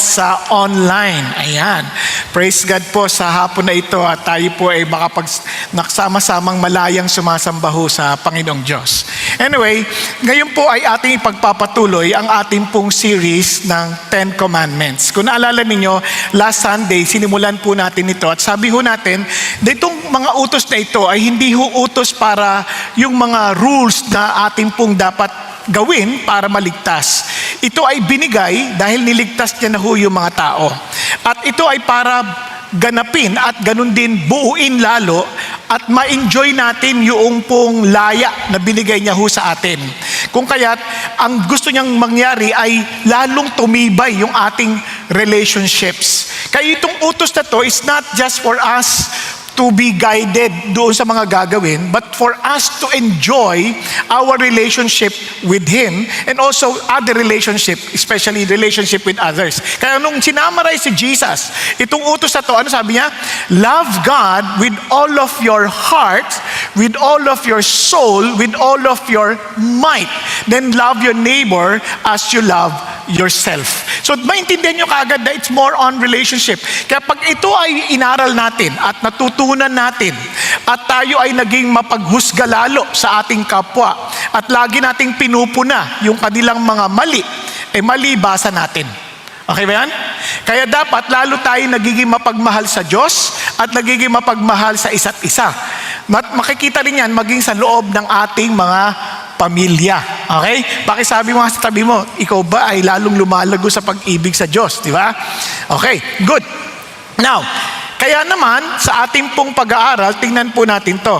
sa online. Ayan. Praise God po sa hapon na ito at tayo po ay naksama-samang malayang sumasamba ho sa Panginoong Diyos. Anyway, ngayon po ay ating ipagpapatuloy ang ating pong series ng Ten Commandments. Kung naalala ninyo, last Sunday, sinimulan po natin ito at sabi ho natin, na itong mga utos na ito ay hindi ho utos para yung mga rules na ating pong dapat gawin para maligtas. Ito ay binigay dahil niligtas niya na ho yung mga tao. At ito ay para ganapin at ganun din buuin lalo at ma-enjoy natin yung pong laya na binigay niya ho sa atin. Kung kaya't ang gusto niyang mangyari ay lalong tumibay yung ating relationships. Kaya itong utos na to is not just for us to be guided doon sa mga gagawin, but for us to enjoy our relationship with Him and also other relationship, especially relationship with others. Kaya nung sinamaray si Jesus, itong utos na to, ano sabi niya? Love God with all of your heart, with all of your soul, with all of your might. Then love your neighbor as you love yourself. So maintindihan nyo kaagad na it's more on relationship. Kaya pag ito ay inaral natin at natutunan natin at tayo ay naging mapaghusga lalo sa ating kapwa at lagi nating pinupuna yung kanilang mga mali, malibasa natin. Okay ba yan? Kaya dapat lalo tayo nagiging mapagmahal sa Diyos at nagiging mapagmahal sa isa't isa. Makikita rin yan maging sa loob ng ating mga pamilya. Okay? Pakisabi mo sa tabi mo, ikaw ba ay lalong lumalago sa pag-ibig sa Diyos? Di ba? Okay, good. Now, kaya naman, sa ating pong pag-aaral, tingnan po natin to.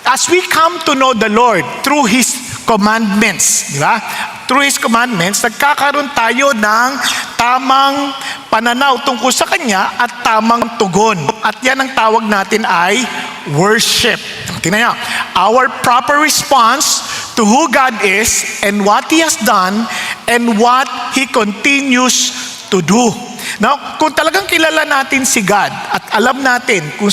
As we come to know the Lord through His commandments, di ba? Through His commandments, nagkakaroon tayo ng tamang pananaw tungkol sa Kanya at tamang tugon. At yan ang tawag natin ay worship. Tingnan nyo, our proper response to who God is and what He has done and what He continues to do. Now, kung talagang kilala natin si God at alam natin kung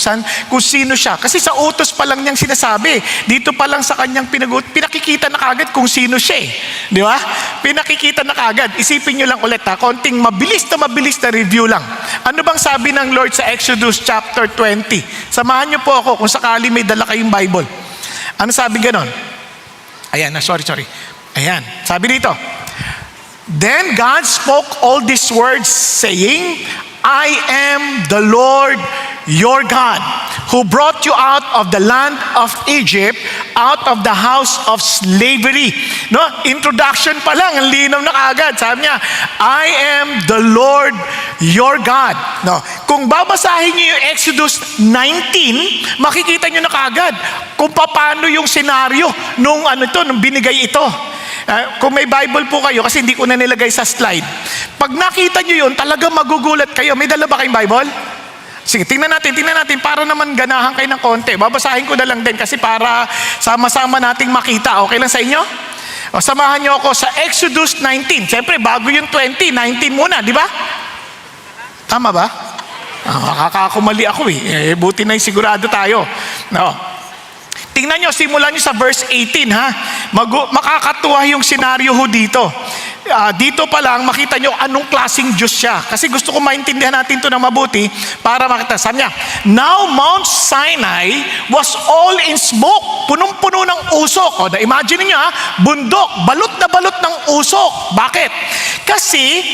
sino siya, kasi sa utos pa lang niyang sinasabi, dito pa lang sa kanyang pinakikita na kagad kung sino siya. Di ba? Pinakikita na kagad. Isipin niyo lang ulit konting mabilis na review lang. Ano bang sabi ng Lord sa Exodus chapter 20? Samahan niyo po ako kung sakali may dala kayong Bible. Ano sabi ganon? Ayan, sorry. Ayan, sabi dito, then God spoke all these words saying, I am the Lord your God who brought you out of the land of Egypt, out of the house of slavery. No, introduction pa lang, ang linaw na kaagad. Sabi niya, I am the Lord your God. No, kung babasahin niyo yung Exodus 19, makikita niyo na kaagad kung paano yung senaryo nung binigay ito. Kung may Bible po kayo, kasi hindi ko na nilagay sa slide. Pag nakita nyo yun, talagang magugulat kayo. May dala ba kayong Bible? Sige, tingnan natin para naman ganahan kayo ng konti. Babasahin ko na lang din kasi para sama-sama nating makita. Okay lang sa inyo? O, samahan nyo ako sa Exodus 19. Siyempre, bago yung 20, 19 muna, di ba? Tama ba? Makakakumali ako eh. Buti na yung sigurado tayo. No. Tingnan nyo, simulan nyo sa verse 18 ha. Makakatuwa yung senaryo ho dito. Dito pa lang makita nyo anong klaseng Diyos siya. Kasi gusto ko maintindihan natin ito ng mabuti para makita. Sabi niya, now Mount Sinai was all in smoke. Punong-puno ng usok. O, imagine niyo bundok, balot na balot ng usok. Bakit? Kasi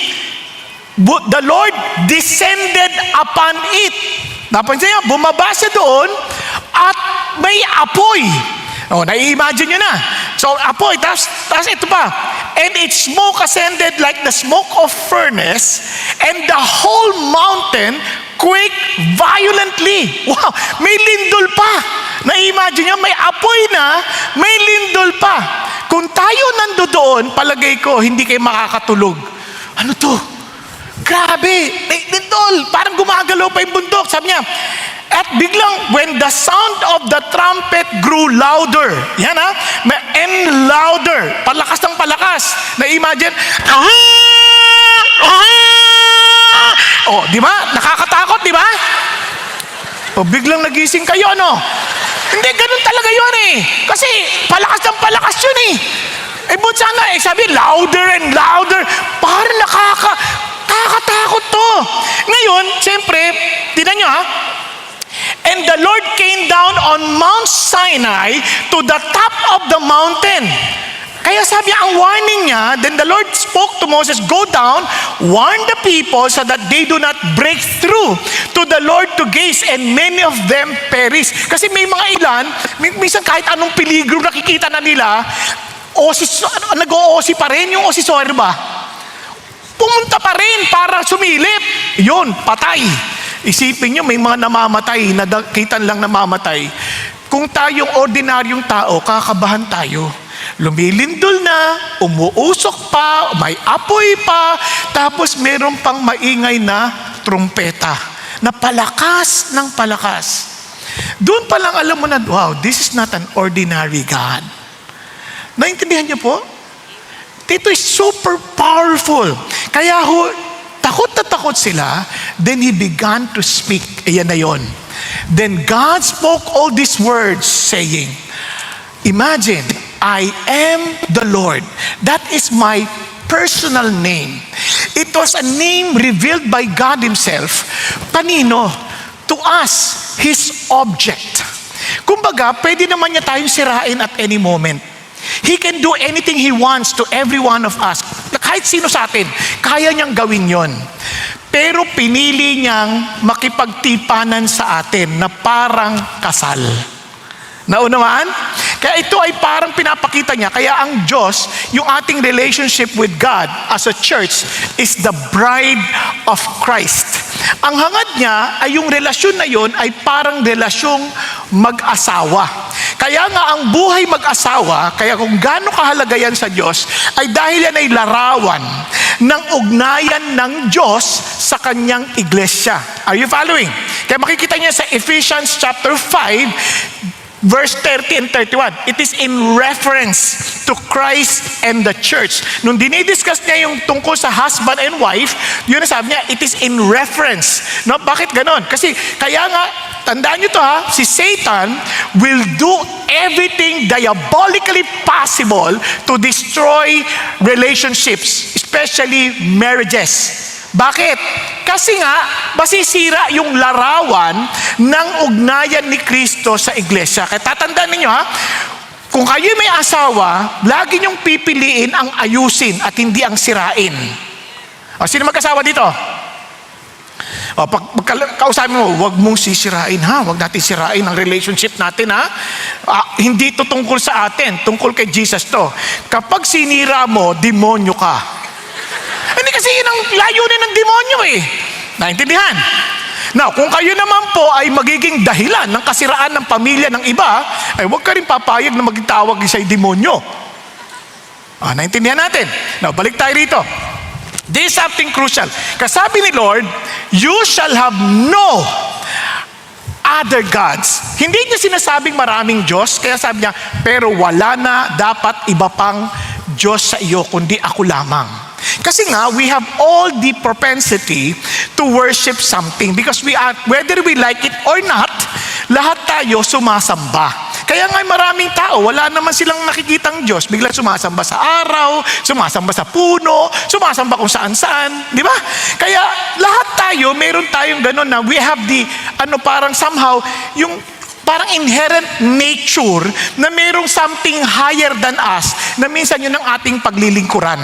the Lord descended upon it. Napansin niyo, bumaba siya doon at may apoy. O, nai-imagine nyo na. So, apoy, tapos ito pa. And its smoke ascended like the smoke of furnace, and the whole mountain quaked violently. Wow, may lindol pa. Nai-imagine nyo, may apoy na, may lindol pa. Kung tayo nandoon, palagay ko, hindi kayo makakatulog. Ano to? Grabe, lindol, parang gumagalaw pa yung bundok. Sabi niya, at biglang, when the sound of the trumpet grew louder, yan and louder, palakas ng palakas, na-imagine, di ba? Nakakatakot, di ba? Biglang nagising kayo, Hindi, ganun talaga yun eh. Kasi, palakas ng palakas yun eh. But sana, sabi, louder and louder, parang Nakakatakot to. Ngayon, siyempre, tingnan nyo ha, and the Lord came down on Mount Sinai to the top of the mountain. Kaya sabi niya, ang warning niya, then the Lord spoke to Moses, go down, warn the people so that they do not break through to the Lord to gaze, and many of them perish. Kasi may mga ilan, minsan kahit anong peligro nakikita na nila, nag-o-osi pa rin yung osisor ba? Pumunta pa rin para sumilip. Yun, patay. Isipin nyo, may mga namamatay, nakitan lang namamatay. Kung tayong ordinaryong tao, kakabahan tayo. Lumilindol na, umuusok pa, may apoy pa, tapos meron pang maingay na trumpeta na palakas ng palakas. Doon pa lang alam mo na, wow, this is not an ordinary God. Naintindihan niyo po? Ito is super powerful. Kaya takot na takot sila, then He began to speak. Ayan na yun. Then God spoke all these words saying, imagine, I am the Lord. That is my personal name. It was a name revealed by God Himself. Kanino? To us, His object. Kumbaga, pwede naman niya tayong sirain at any moment. He can do anything He wants to every one of us. Kahit sino sa atin, kaya niyang gawin yon. Pero pinili niyang makipagtipanan sa atin na parang kasal. Naunawaan? Kaya ito ay parang pinapakita niya. Kaya ang Diyos, yung ating relationship with God as a church is the bride of Christ. Ang hangad niya ay yung relasyon na yun ay parang relasyong mag-asawa. Kaya nga ang buhay mag-asawa, kaya kung gaano kahalaga yan sa Diyos, ay dahil yan ay larawan ng ugnayan ng Diyos sa kanyang iglesia. Are you following? Kaya makikita niya sa Ephesians chapter 5, verse 30 and 31. It is in reference to Christ and the church. Nung dinidiscuss niya yung tungkol sa husband and wife, yun na sabi niya, it is in reference. No? Bakit ganon? Kasi kaya nga, tandaan nyo to ha, si Satan will do everything diabolically possible to destroy relationships, especially marriages. Bakit? Kasi nga, masisira yung larawan ng ugnayan ni Kristo sa iglesia. Kaya tatandaan ninyo ha, kung kayo may asawa, lagi niyong pipiliin ang ayusin at hindi ang sirain. O, sino mag-asawa dito? O, kausapin mo, huwag mong sisirain ha, huwag natin sirain ang relationship natin ha. Hindi to tungkol sa atin, tungkol kay Jesus to. Kapag sinira mo, demonyo ka. Hindi kasi yun ang layunin ng demonyo eh. Naintindihan? Now, kung kayo naman po ay magiging dahilan ng kasiraan ng pamilya ng iba, ay huwag ka rin papayag na magtawag sa'y demonyo. Naintindihan natin? Now, balik tayo rito. This is something crucial. Kasabi ni Lord, you shall have no other gods. Hindi niya sinasabing maraming Diyos, kaya sabi niya, pero wala na dapat iba pang Diyos sa iyo, kundi ako lamang. Kasi nga, we have all the propensity to worship something because we are, whether we like it or not, lahat tayo sumasamba. Kaya nga maraming tao, wala naman silang nakikitang Diyos, biglang sumasamba sa araw, sumasamba sa puno, sumasamba kung saan-saan, di ba? Kaya lahat tayo, meron tayong gano'n na we have the, parang somehow, yung parang inherent nature na merong something higher than us na minsan yun ang ating paglilingkuran.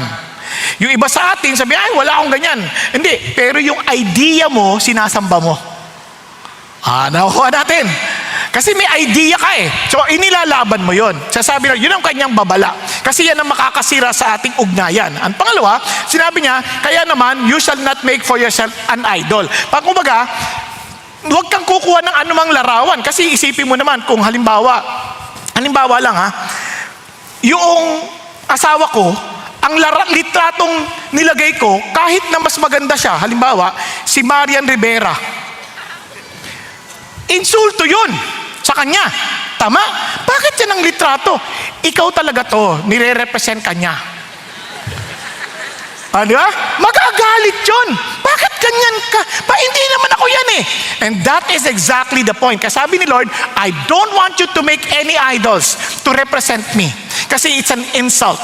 Yung iba sa atin, sabi, ay, wala akong ganyan. Hindi, pero yung idea mo, sinasamba mo. Nakukuha natin. Kasi may idea ka eh. So, inilalaban mo yon. Sasabi na, yun ang kanyang babala. Kasi yan ang makakasira sa ating ugnayan. Ang pangalawa, sinabi niya, kaya naman, you shall not make for yourself an idol. Pag kumbaga, huwag kang kukuha ng anumang larawan. Kasi isipin mo naman, kung halimbawa lang ha, yung asawa ko, ang litratong nilagay ko, kahit na mas maganda siya, halimbawa, si Marian Rivera. Insulto yun sa kanya. Tama? Bakit yan ang litrato? Ikaw talaga to, nire-represent kanya. Di ba? Magagalit yun. Bakit ganyan ka? Hindi naman ako yan eh. And that is exactly the point. Kasabi ni Lord, I don't want you to make any idols to represent me. Kasi it's an insult.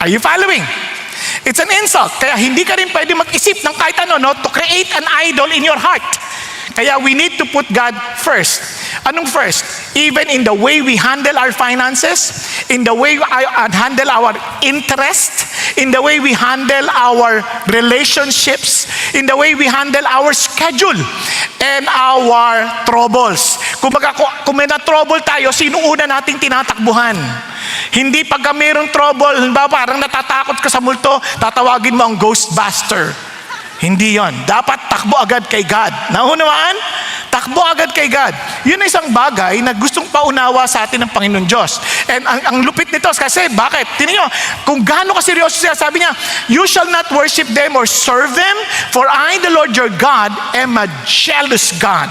Are you following? It's an insult. Kaya hindi ka rin pwede mag-isip ng kahit ano, no, to create an idol in your heart. Kaya we need to put God first. Anong first? Even in the way we handle our finances, in the way we handle our interest, in the way we handle our relationships, in the way we handle our schedule, and our troubles. Kumbaga, kung may na-trouble tayo, sino una nating tinatakbuhan? Hindi pagka mayroong trouble, parang natatakot ka sa multo, tatawagin mo ang Ghostbuster. Hindi yon. Dapat takbo agad kay God. Naunawaan? Takbo agad kay God. Yun ay isang bagay na gustong paunawa sa atin ng Panginoon Diyos. And ang lupit nito kasi, bakit? Tingnan nyo, kung gaano kaseryoso siya, sabi niya, you shall not worship them or serve them, for I, the Lord your God, am a jealous God,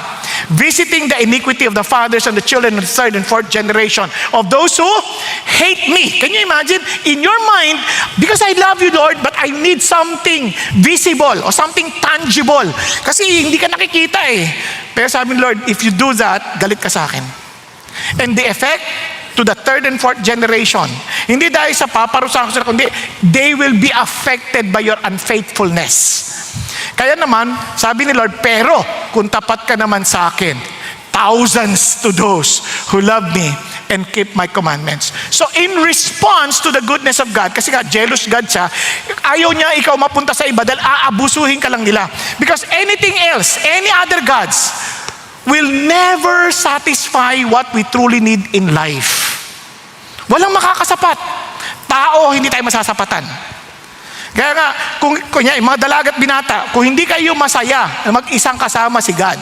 visiting the iniquity of the fathers and the children of the third and fourth generation of those who hate me. Can you imagine? In your mind, because I love you, Lord, but I need something visible or something tangible. Kasi hindi ka nakikita eh. Pero sabi ni Lord, if you do that, galit ka sa akin. And the effect to the third and fourth generation, hindi dahil sa paparusahan ko sila, kundi they will be affected by your unfaithfulness. Kaya naman, sabi ni Lord, pero kung tapat ka naman sa akin, thousands to those who love me and keep my commandments. So in response to the goodness of God, kasi nga jealous God siya, ayaw niya ikaw mapunta sa iba dahil aabusuhin ka lang nila. Because anything else, any other gods, will never satisfy what we truly need in life. Walang makakasapat. Tao, hindi tayo masasapatan. Kaya nga, kung mga dalagat binata, kung hindi kayo masaya na mag-isang kasama si God,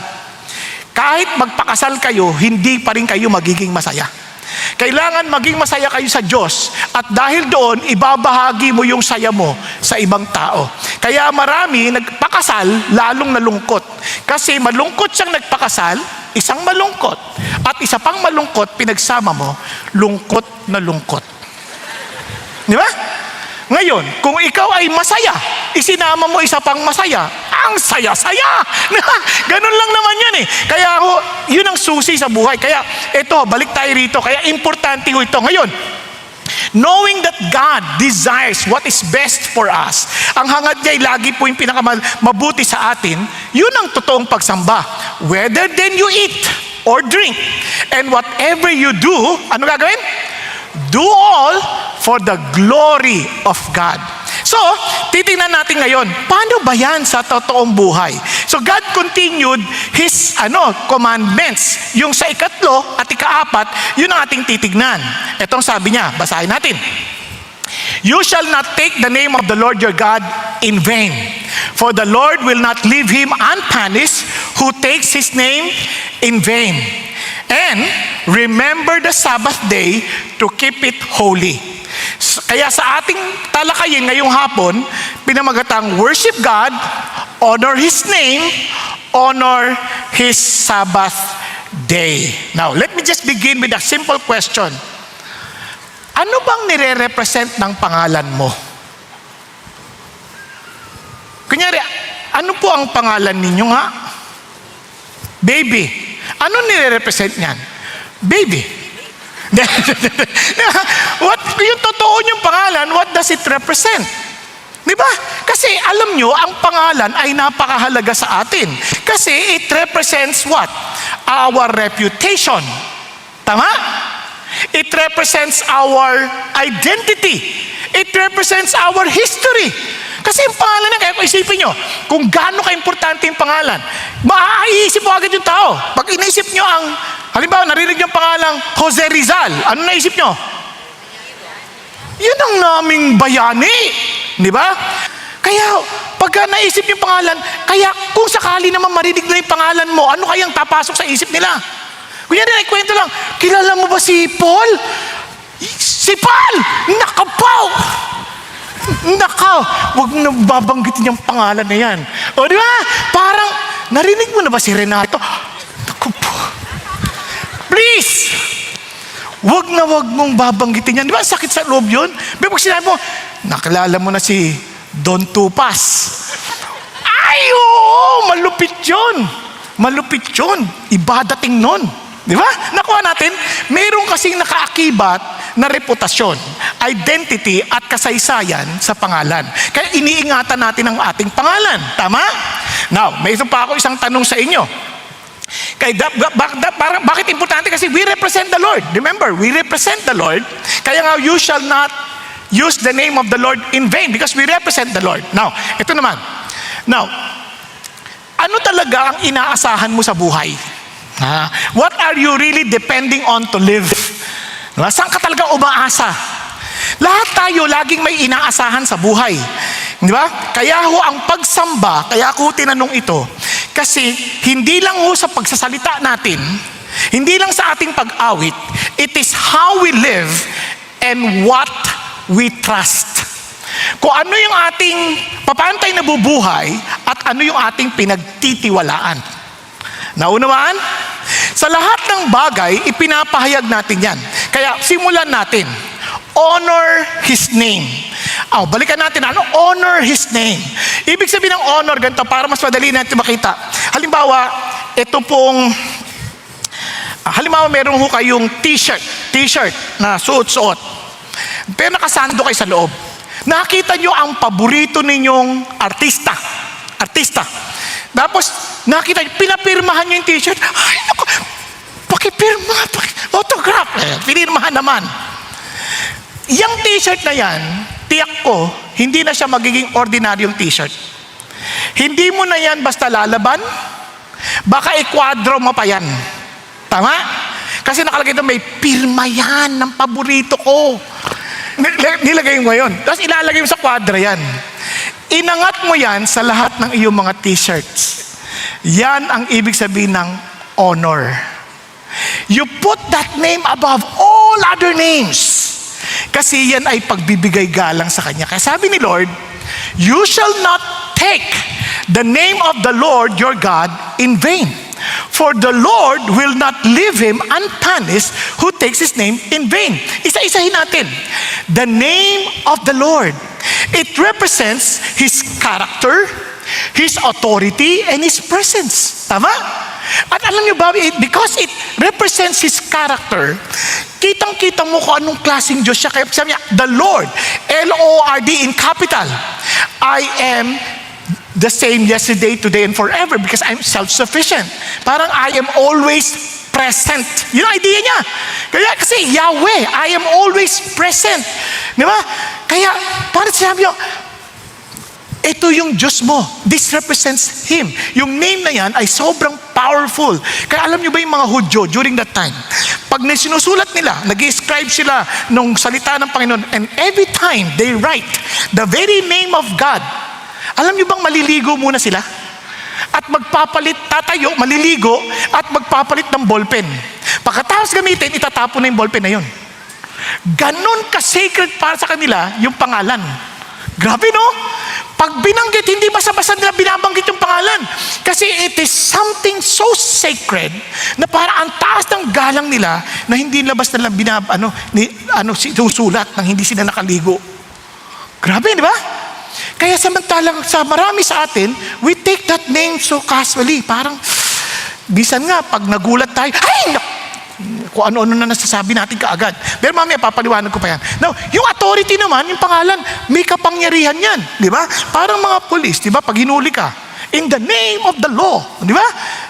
kahit magpakasal kayo, hindi pa rin kayo magiging masaya. Kailangan maging masaya kayo sa Diyos, at dahil doon, ibabahagi mo yung saya mo sa ibang tao. Kaya marami nagpakasal, lalong nalungkot. Kasi malungkot siyang nagpakasal, isang malungkot, at isa pang malungkot, pinagsama mo, lungkot na lungkot. Di ba? Ngayon, kung ikaw ay masaya, isinama mo isa pang masaya, ang saya-saya. Ganun lang naman yan eh. Kaya yun ang susi sa buhay. Kaya ito, balik tayo rito. Kaya importante ho ito. Ngayon, knowing that God desires what is best for us, ang hangad niya ay lagi po yung pinakamabuti sa atin, yun ang totoong pagsamba. Whether then you eat or drink, and whatever you do, ano gagawin? Do all for the glory of God. So, titingnan natin ngayon, paano ba yan sa totoong buhay? So, God continued His commandments. Yung sa ikatlo at ikaapat, yun ang ating titignan. Itong sabi niya, basahin natin. You shall not take the name of the Lord your God in vain, for the Lord will not leave him unpunished who takes His name in vain. And remember the Sabbath day to keep it holy. Kaya sa ating talakayin ngayong hapon, pinamagatang worship God, honor His name, honor His Sabbath day. Now, let me just begin with a simple question. Ano bang nire-represent ng pangalan mo? Kunyari, ano po ang pangalan ninyo nga? Baby. Ano nire-represent niyan? Baby. Yung totoo niyong pangalan, what does it represent? Di ba? Kasi alam nyo, ang pangalan ay napakahalaga sa atin. Kasi it represents what? Our reputation. Tama? It represents our identity. It represents our history. Kasi yung pangalan na, kaya isipin nyo, kung gaano ka-importante yung pangalan, maiisip mo agad yung tao. Pag inaisip nyo halimbawa, narinig yung pangalang Jose Rizal, ano naisip nyo? Yun ang naming bayani. Di ba? Kaya, pagka naisip yung pangalan, kaya kung sakali naman marinig na yung pangalan mo, ano kayang tapasok sa isip nila? Kunyari, naikwento lang, kilala mo ba si Paul? Si Paul! Nakapaw! Nakaw! Huwag mo na babanggitin yung pangalan na yan. O di ba? Parang, narinig mo na ba si Renato? Naku po. Please! Huwag mong babanggitin yan. Di ba? Sakit sa loob yun. Pero pag sinabi mo, nakilala mo na si Don Tupas. Ay, oo! Malupit yun. Malupit yun. Iba dating nun. Di ba? Nakuha natin, mayroon kasing nakaakibat na reputasyon, identity at kasaysayan sa pangalan. Kaya iniingatan natin ang ating pangalan. Tama? Now, may ito pa ako isang tanong sa inyo. Bakit importante? Kasi we represent the Lord. Remember, we represent the Lord. Kaya nga, you shall not use the name of the Lord in vain because we represent the Lord. Now, ito naman. Now, ano talaga ang inaasahan mo sa buhay? What are you really depending on to live? Saan ka talaga umaasa? Lahat tayo laging may inaasahan sa buhay. Di ba? Kaya ho ang pagsamba, kaya ako tinanong ito, kasi hindi lang ho sa pagsasalita natin, hindi lang sa ating pag-awit, it is how we live and what we trust. Kung ano yung ating papantay na bubuhay at ano yung ating pinagtitiwalaan. Naunawaan? Sa lahat ng bagay, ipinapahayag natin yan. Kaya simulan natin. Honor His name. Balikan natin, honor His name. Ibig sabihin ng honor, ganito, para mas madali natin makita. Halimbawa, ito pong, meron ho kayong t-shirt na suot-suot. Pero nakasando kayo sa loob. Nakita nyo ang paborito ninyong artista. Tapos, nakita nyo, pinapirmahan nyo yung t-shirt. Ay, naku, pakipirma, autograph. Pinirmahan naman. Yung t-shirt na yan, tiyak ko, hindi na siya magiging ordinaryong t-shirt. Hindi mo na yan basta lalaban, baka ikwadro mo pa yan. Tama? Kasi nakalagay doon, may pirma yan ng paborito ko. Nilagay mo yun. Tapos ilalagay mo sa kwadra yan. Inangat mo yan sa lahat ng iyong mga t-shirts. Yan ang ibig sabihin ng honor. You put that name above all other names. Kasi yan ay pagbibigay galang sa Kanya. Kaya sabi ni Lord, you shall not take the name of the Lord your God in vain. For the Lord will not leave him unpunished who takes His name in vain. Isa-isahin natin. The name of the Lord. It represents His character, His authority, and His presence. Tama? At alam niyo ba, because it represents His character, kitang-kita mo kung anong klaseng Diyos siya. Kaya sabi niya, the Lord, L-O-R-D in capital. I am the same yesterday, today, and forever because I'm self-sufficient. Parang I am always present. Yun ang idea niya. Kaya kasi Yahweh, I am always present. Di ba? Kaya, parang sinabi niyo, ito yung Diyos mo. This represents Him. Yung name na yan ay sobrang powerful. Kaya alam niyo ba yung mga Hudyo during that time? Pag sinusulat nila, nag-i-scribe sila nung salita ng Panginoon, and every time they write the very name of God, alam niyo bang maliligo muna sila? At tatayo, maliligo, at magpapalit ng ballpen. Pagkatapos gamitin, itatapon na yung ballpen na yun. Ganon ka-sacred para sa kanila yung pangalan. Grabe, no? Pag binanggit, hindi basta-basta nila binabanggit yung pangalan. Kasi it is something so sacred na para ang taas ng galang nila na hindi nila basta nila sinusulat nang hindi sila nakaligo. Grabe, di ba? Kaya samantalang sa marami sa atin, we take that name so casually. Parang, bisan nga, pag nagulat tayo, ay, kung ano-ano na nasasabi natin kaagad. Pero mamaya, papaliwanag ko pa yan. Now, yung authority naman, yung pangalan, may kapangyarihan yan. Di ba? Parang mga police, di ba? Pag hinuli ka, in the name of the law. Di ba?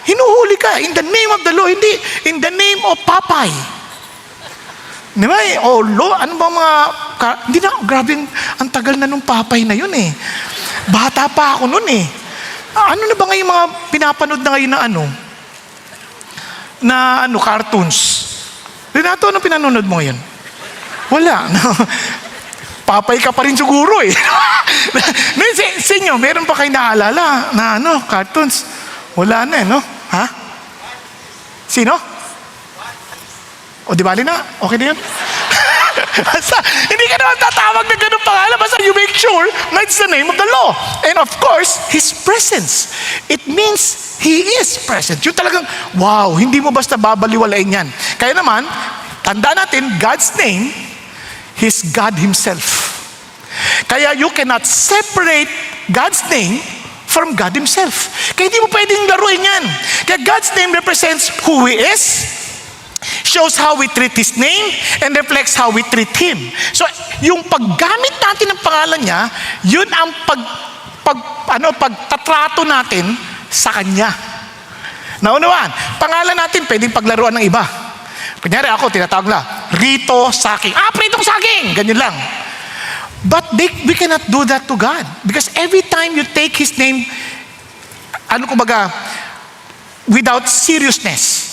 Hinuhuli ka, in the name of the law, hindi in the name of Papay. Di ba? Law, ano ba mga, hindi na, grabe, ang tagal na nung Papay na yun eh. Bata pa ako nun eh. Ano na ba ngayon mga pinapanood na ngayon na cartoons? Renato, ano pinanonood mo ngayon? Wala. No. Papay ka pa rin siguro eh. Sa inyo, meron pa kayo naalala na cartoons? Wala na eh, no? Ha? Sino? O di bali na? Okay na yun? Hindi ka naman tatawag na ganun pangalan. Basta you make sure na it's the name of the law. And of course, His presence. It means He is present. Yung talagang, wow, hindi mo basta babaliwalain yan. Kaya naman, tanda natin, God's name, He's God Himself. Kaya you cannot separate God's name from God Himself. Kaya hindi mo pwedeng laruin yan. Kaya God's name represents who He is, shows how we treat His name and reflects how we treat Him. So, yung paggamit natin ng pangalan niya, yun ang pagtatrato natin sa Kanya. Naunawaan, pangalan natin pwedeng paglaruan ng iba. Kunyari ako, tinatawag na, Rito Saking. Pritong Saking! Ganyan lang. But we cannot do that to God. Because every time you take His name, without seriousness,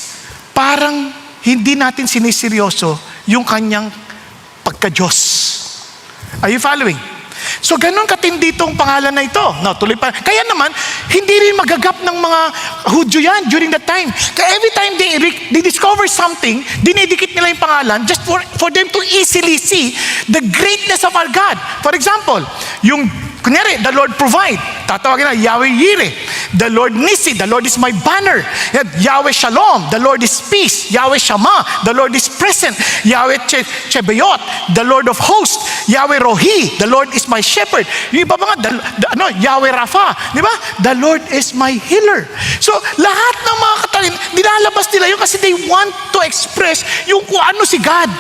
parang hindi natin siniseryoso yung Kanyang pagka-Diyos. Are you following? So ganun katindi itong pangalan na ito. No, tuloy pa. Kaya naman, hindi rin magagap ng mga Hudyo yan during that time. Kaya every time they discover something, dinidikit nila yung pangalan just for them to easily see the greatness of our God. For example, kunyari, the Lord provide. Tatawagin na, Yahweh Yireh. The Lord Nisi, the Lord is my banner. Yahweh Shalom, the Lord is peace. Yahweh Shammah, the Lord is present. Yahweh Chebayot, the Lord of hosts. Yahweh Rohi, the Lord is my shepherd. Yung iba mga, Yahweh Rapha, di ba? The Lord is my healer. So, lahat ng mga katalin, nilalabas nila yun kasi they want to express yung kung ano si God.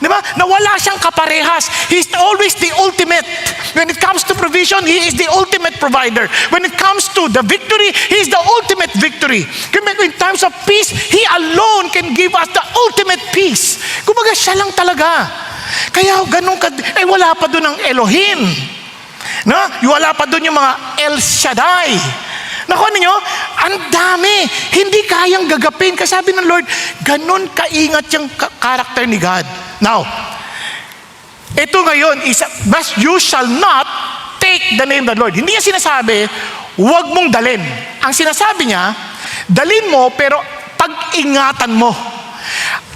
Di ba? Na wala siyang kaparehas. He's always the ultimate. When it comes to provision, He is the ultimate provider. When it comes to the victory, He is the ultimate victory. In times of peace, He alone can give us the ultimate peace. Kumbaga, siya lang talaga. Kaya ganun wala pa doon ang Elohim. No? Wala pa doon yung mga El Shaddai. Naku, ninyo, ang dami. Hindi kayang gagapin. Kasi sabi ng Lord, ganun kaingat yung karakter ni God. Now, ito ngayon, but you shall not take the name of the Lord. Hindi niya sinasabi, huwag mong dalin. Ang sinasabi niya, dalin mo, pero pag-ingatan mo.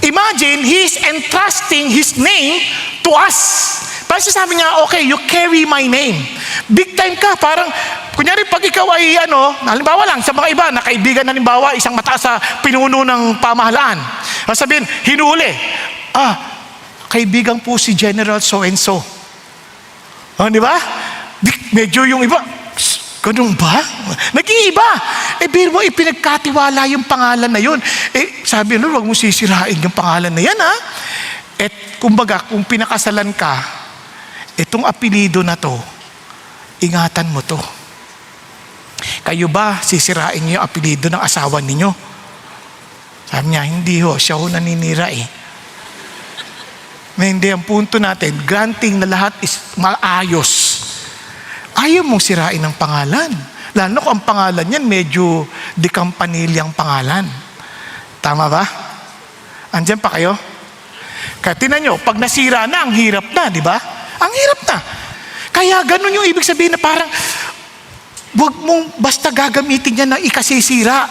Imagine, He is entrusting His name to us. Parang sinasabi niya, okay, you carry my name. Big time ka, parang, kunyari pag ikaw ay halimbawa lang, sa mga iba, na kaibigan halimbawa, isang mataas sa pinuno ng pamahalaan. Sabihin, hinuli. Kaibigan po si General so-and-so. Di ba? Medyo yung iba, ganun ba? Nag-iiba. Biro mo, ipinagkatiwala yung pangalan na yun. Sabi nyo, huwag mo sisirain yung pangalan na yan, ha? Kumbaga, kung pinakasalan ka, itong apelido na to, ingatan mo to. Kayo ba sisirain niyo yung apelido ng asawa ninyo? Sabi niya, hindi ho, siya ho naninira Hindi, ang punto natin, granting na lahat is maayos. Ayaw mong sirain ang pangalan. Lalo kung ang pangalan yan, medyo dekampanilyang pangalan. Tama ba? Andyan pa kayo? Kaya tinan nyo, pag nasira na, ang hirap na, di ba? Ang hirap na. Kaya ganun yung ibig sabihin na parang, wag mong basta gagamitin yan na ikasisira.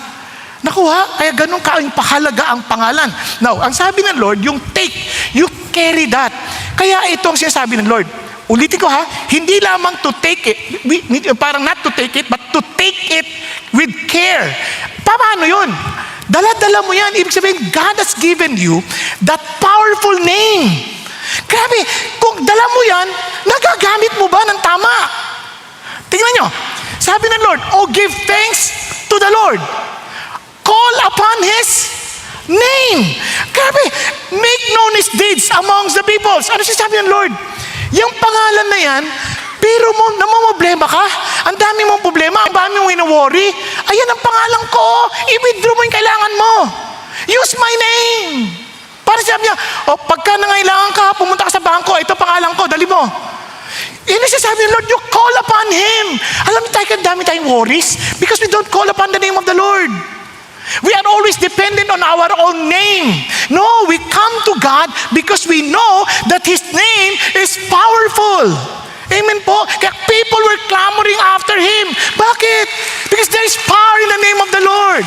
Nakuha, kaya ganun kahalaga ang pangalan. Now, ang sabi ng Lord, yung take, you carry that. Kaya ito ang sinasabi ng Lord. Ulitin ko hindi lamang to take it, parang not to take it, but to take it with care. Paano yun? Dala-dala mo yan. Ibig sabihin, God has given you that powerful name. Grabe, kung dala mo yan, nagagamit mo ba ng tama? Tingnan nyo, sabi ng Lord, give thanks to the Lord. Call upon His name. Grabe, make known His deeds amongst the peoples. Ano sinasabi ng Lord? Yung pangalan na yan, pero namamblema ka. Ang dami mong problema, ang dami mong ino-worry. Ayan ang pangalan ko. I-withdraw mo yung kailangan mo. Use my name. Para sabi niya, pagka nangailangan ka, pumunta ka sa bangko, ito pangalan ko, dali mo. Yan ang sasabi ng Lord, you call upon Him. Alam mo tayo, dami tayong worries because we don't call upon the name of the Lord. We are always dependent on our own name. No, we come to God because we know that His name is powerful. Amen po. Kaya people were clamoring after Him. Bakit? Because there is power in the name of the Lord.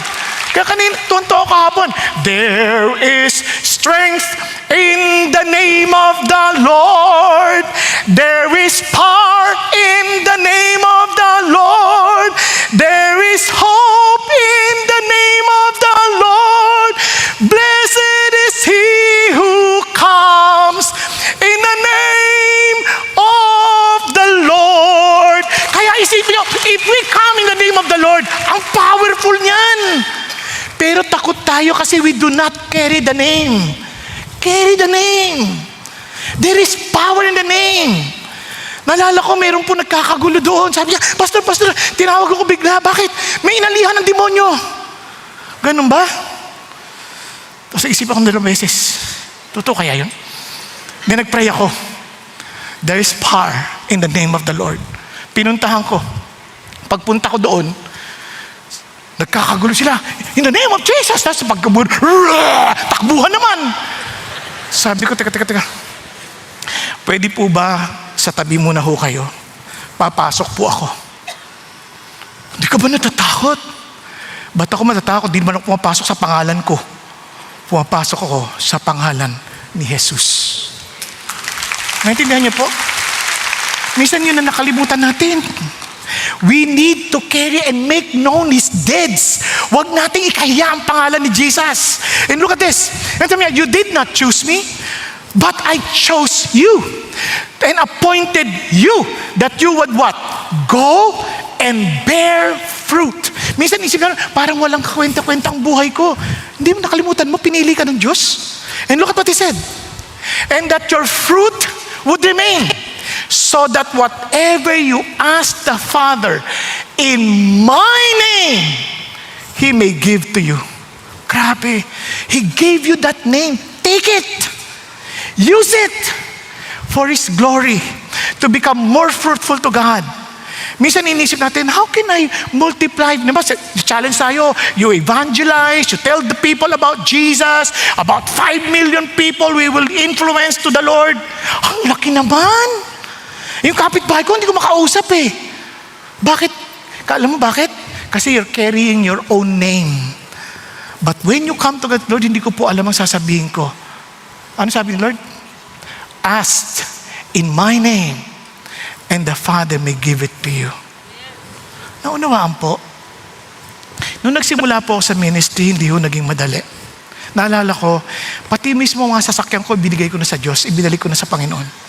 Kaya kanina, tunto ko kahapon, there is strength in the name of the Lord. There is power in the name of the Lord. There is hope in the name of the Lord. Blessed is He who comes in the name of the Lord. Kaya isipin nyo, if we come in the name of the Lord, ang powerful niyan. Pero takot tayo tayo kasi we do not carry the name. Carry the name. There is power in the name. Naalala ko, mayroon po nagkakagulo doon. Sabi niya, Pastor, tinawag ako bigla. Bakit? May inalihan ng demonyo. Ganun ba? Tapos isip ako 2 beses. Totoo kaya yun? Then nag-pray ako. There is power in the name of the Lord. Pinuntahan ko. Pagpunta ko doon, nagkakagulo sila. In the name of Jesus. Tapos pagkabuhan, takbuhan naman. Sabi ko, teka. Pwede po ba sa tabi muna ho kayo? Papasok po ako. Hindi ka ba natatakot? Ba't ako matatakot? Di naman ako pumapasok sa pangalan ko. Pumapasok ako sa pangalan ni Jesus. Naintindihan niyo po? Minsan yun na nakalimutan natin. We need to carry and make known His deeds. Huwag nating ikahiya ang pangalan ni Jesus. And look at this. And sabi niya, you did not choose me, but I chose you and appointed you that you would what? Go and bear fruit. Minsan isip ka, parang walang kwenta-kwenta ang buhay ko. Hindi mo nakalimutan mo, pinili ka ng Diyos. And look at what He said. And that your fruit would remain, so that whatever you ask the Father in my name, He may give to you. Grabe. He gave you that name. Take it. Use it for His glory, to become more fruitful to God. Minsan inisip natin, how can I multiply? Diba, challenge tayo, you evangelize, you tell the people about Jesus, about 5 million people we will influence to the Lord. Ang laki naman. Yung kapitbahay ko, hindi ko makausap eh. Bakit? Alam mo bakit? Kasi you're carrying your own name. But when you come to God, Lord, hindi ko po alam ang sasabihin ko. Ano sabi ni Lord? Ask in my name, and the Father may give it to you. Naunawaan po. Nung nagsimula po ako sa ministry, hindi ho naging madali. Naalala ko, pati mismo mga sasakyan ko, binigay ko na sa Diyos, ibinalik ko na sa Panginoon.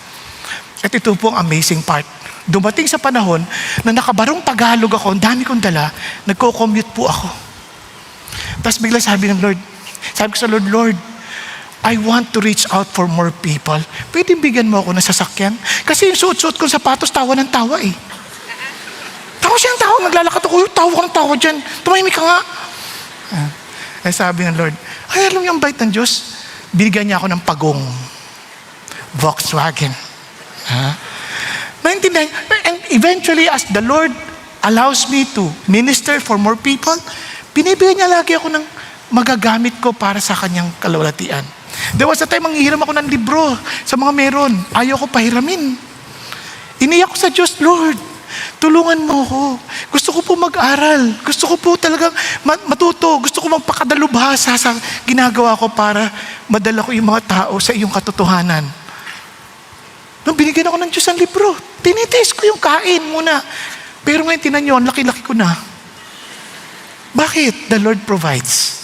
At ito po ang amazing part. Dumating sa panahon na nakabarong Tagalog ako, ang dami kong dala, nagko-commute po ako. Tapos bigla sabi ng Lord, sabi ko sa Lord, Lord, I want to reach out for more people. Pwede bigyan mo ako ng sasakyan? Kasi yung suot-suot kong sapatos, tawa ng tawa eh. Tawa siyang tawa, naglalakad ako, tawa ng tawa dyan. Tumahimik ka nga. Eh sabi ng Lord, ay alam niyo ang bait ng Diyos, binigyan niya ako ng pagong Volkswagen. Naintindihan? And eventually, as the Lord allows me to minister for more people, binibigyan niya lagi ako ng magagamit ko para sa kanyang kalawalatian. There was a time, manghihiram ako ng libro sa mga meron. Ayaw ko pahiramin. Iniyak ko sa Diyos, Lord, tulungan mo ako. Gusto ko po mag-aral. Gusto ko po talagang matuto. Gusto ko magpakadalubhasa sa ginagawa ko para madala ko yung mga tao sa iyong katotohanan. Nung binigyan ako ng Diyos ang libro, tinitest ko yung kain muna. Pero ngayon, tinan nyo, ang laki-laki ko na. Bakit? The Lord provides.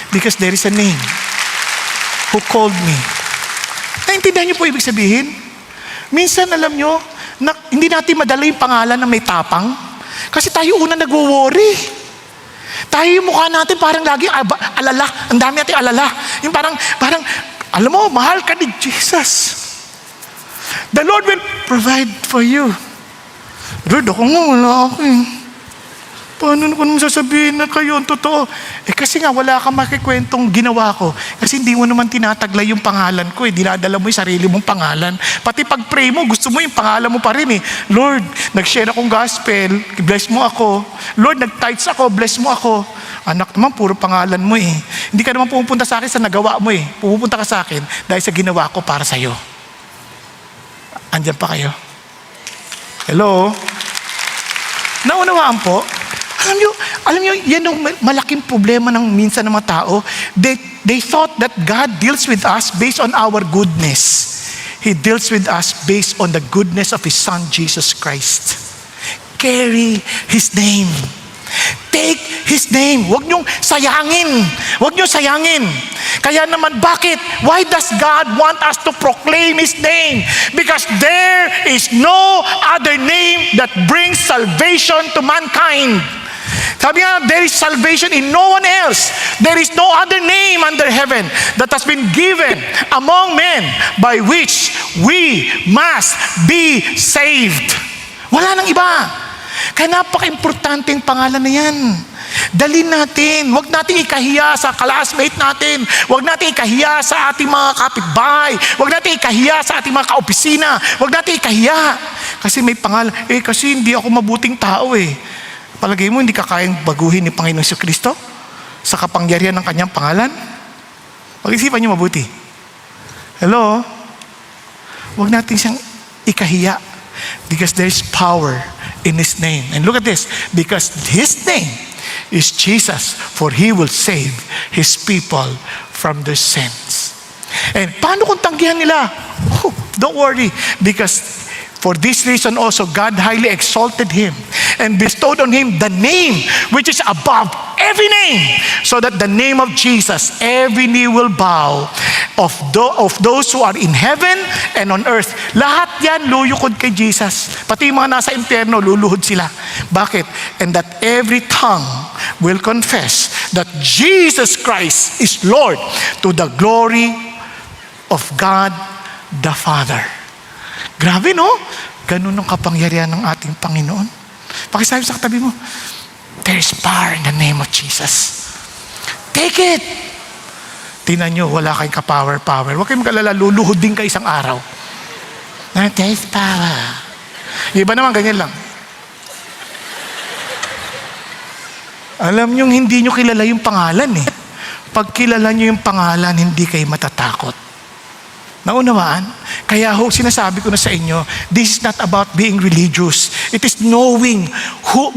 Because there is a name who called me. Naintindihan niyo po ibig sabihin? Minsan, alam nyo, hindi natin madala yung pangalan na may tapang. Kasi tayo una nagwo-worry. Tayo yung mukha natin parang lagi alala. Ang dami natin alala. Yung parang, alam mo, mahal ka ni Jesus. The Lord will provide for you. Lord, ako nga, wala ako eh. Paano ko nung sasabihin na kayo ang totoo? Eh kasi nga wala kang makikwentong ginawa ko. Kasi hindi mo naman tinataglay yung pangalan ko eh. Dinadala mo yung sarili mong pangalan. Pati pag pray mo, gusto mo yung pangalan mo pa rin eh. Lord, nag-share akong gospel, bless mo ako. Lord, nag-tithes ako, bless mo ako. Anak naman, puro pangalan mo eh. Hindi ka naman pupunta sa akin sa nagawa mo eh. Pupunta ka sa akin dahil sa ginawa ko para sa'yo. Andyan pa kayo? Hello? Naunawaan po? Alam niyo, yan ang malaking problema ng minsan ng mga tao. They thought that God deals with us based on our goodness. He deals with us based on the goodness of His Son, Jesus Christ. Carry His name. Take His name. Huwag niyong sayangin. Huwag niyong sayangin. Kaya naman, bakit? Why does God want us to proclaim His name? Because there is no other name that brings salvation to mankind. Sabi nga, there is salvation in no one else. There is no other name under heaven that has been given among men by which we must be saved. Wala nang iba. Kaya napaka-importante yung pangalan na yan. Dalhin natin. Huwag natin ikahiya sa classmate natin. Huwag natin ikahiya sa ating mga kapitbahay. Huwag natin ikahiya sa ating mga kaopisina. Huwag natin ikahiya. Kasi may pangalan. Kasi hindi ako mabuting tao Palagay mo, hindi ka kayang baguhin ni Panginoon Jesucristo sa kapangyarihan ng kanyang pangalan? Pag-isipan niyo mabuti. Hello? Huwag natin siyang ikahiya because there is power in His name. And look at this. Because His name is Jesus, for He will save His people from their sins. And paano kung tanggihan nila? Don't worry, because for this reason also, God highly exalted Him and bestowed on Him the name which is above every name, so that the name of Jesus, every knee will bow of those who are in heaven and on earth. Lahat yan lulukod kay Jesus. Pati yung mga nasa impyerno, luluhod sila. Bakit? And that every tongue will confess that Jesus Christ is Lord, to the glory of God the Father. Grabe, no? Ganun ang kapangyarihan ng ating Panginoon. Pakisabi sa katabi mo, there is power in the name of Jesus. Take it! Tingnan nyo, wala kayong ka-power. Huwag kayong mag-alala, luluhod din ka isang araw. There is power. Yung iba naman, ganyan lang. Alam nyo, hindi nyo kilala yung pangalan Pag kilala nyo yung pangalan, hindi kayo matatakot. Naunawaan? Kaya sinasabi ko na sa inyo, this is not about being religious. It is knowing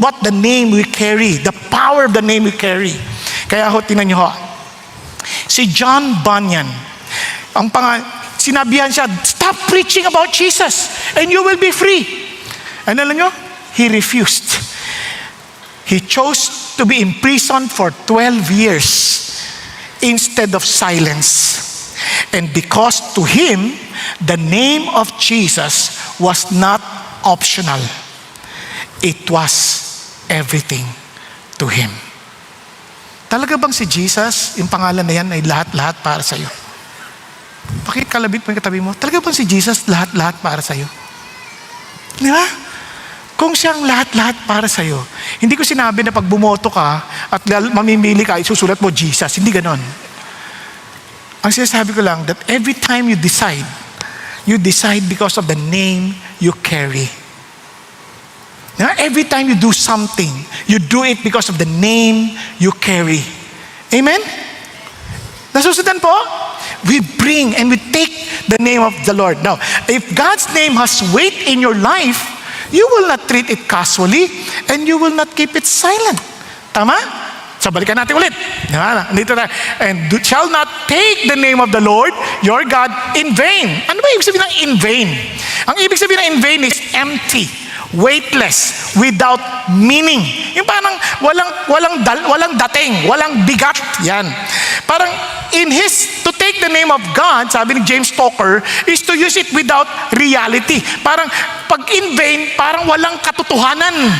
what the name we carry, the power of the name we carry. Kaya tingnan nyo si John Bunyan, sinabihan siya, stop preaching about Jesus and you will be free. And alam nyo, he refused. He chose to be imprisoned for 12 years instead of silence. And because to him, the name of Jesus was not optional. It was everything to him. Talaga bang si Jesus, yung pangalan na yan ay lahat-lahat para sa'yo? Pakikalabit mo yung katabi mo, talaga bang si Jesus lahat-lahat para sa'yo? Di ba? Kung siyang lahat-lahat para sa'yo, hindi ko sinabi na pag bumoto ka at mamimili ka, isusulat mo Jesus. Hindi ganon. Ang sinasabi ko lang, that every time you decide because of the name you carry. Now, every time you do something, you do it because of the name you carry. Amen? Nasusundan po? We bring and we take the name of the Lord. Now, if God's name has weight in your life, you will not treat it casually and you will not keep it silent. Tama? So, balikan natin ulit. Dito na. And shall not take the name of the Lord, your God, in vain. Ano ba ibig sabihin ng in vain? Ang ibig sabihin ng in vain is empty, weightless, without meaning. Yung parang walang dating, walang bigat. Yan. Parang to take the name of God, sabi ni James Stoker, is to use it without reality. Parang pag in vain, parang walang katotohanan.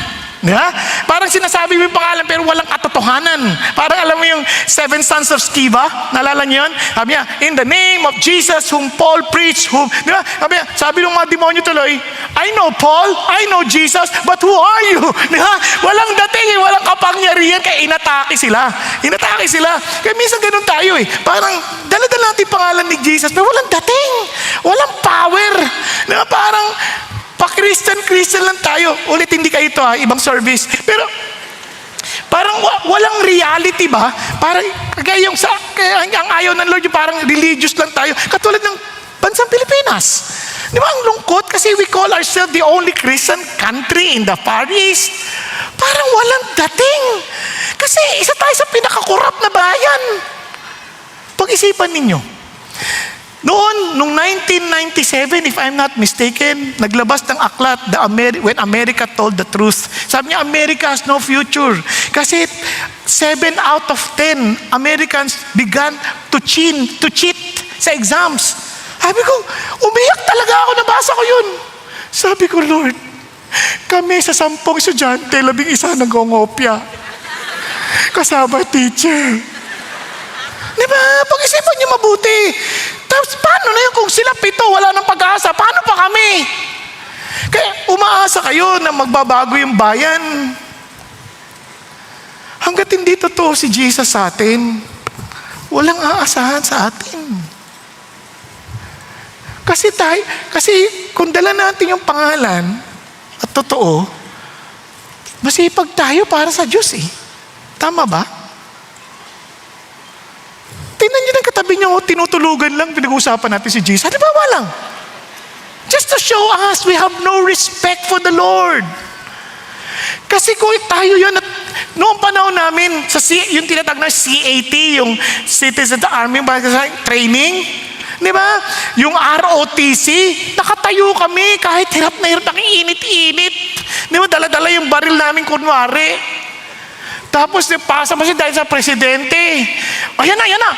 Yeah? Parang sinasabi mo yung pangalan pero walang katotohanan. Parang alam mo yung 7 sons of Sceva? Nalala niyo yun? Sabi niya, in the name of Jesus whom Paul preached, di ba? Sabi ng mga demonyo tuloy, I know Paul, I know Jesus, but who are you? Di ba? Walang dating, walang kapangyarihan, kaya inatake sila. Kaya minsan ganun tayo Parang dala-dala natin pangalan ni Jesus pero walang dating, walang power. Di ba? Parang pa-Christian lang tayo. Ulit, hindi kayo ito ibang service. Pero, parang walang reality ba? Parang, kaya ang ayaw ng Lord, yung parang religious lang tayo. Katulad ng bansang Pilipinas. Di ba, ang lungkot? Kasi we call ourselves the only Christian country in the Far East. Parang walang dating. Kasi isa tayo sa pinakakurap na bayan. Pag-isipan ninyo. Noong 1997, if I'm not mistaken, naglabas ng aklat, When America Told the Truth. Sabi niya, America has no future. Kasi 7 out of 10 Americans began to cheat sa exams. Sabi ko, umiyak talaga ako, nabasa ko yun. Sabi ko, Lord, kami sa 10 estudyante, 11 nagongopya. kasama teacher. Di ba? Pag-isipan niyo mabuti. Tapos paano na yun kung sila 7, wala nang pag-asa? Paano pa kami? Kaya umaasa kayo na magbabago yung bayan. Hanggat hindi totoo si Jesus sa atin, walang aasahan sa atin. Kasi kung dala natin yung pangalan at totoo, masipag tayo para sa Diyos eh. Tama ba? Tingnan niyo ng katabi niyo, tinutulugan lang, pinag-uusapan natin si Jesus. Halimbawa lang. Just to show us we have no respect for the Lord. Kasi kung tayo yun, at noong panahon namin, yung tinatag na CAT, yung Citizen Army Training, di ba? Yung ROTC, nakatayo kami kahit hirap na hirap, nakiinit-init. Di ba? Dala-dala yung baril namin kunwari. Tapos pasa mo siya dahil sa presidente. Ayan na.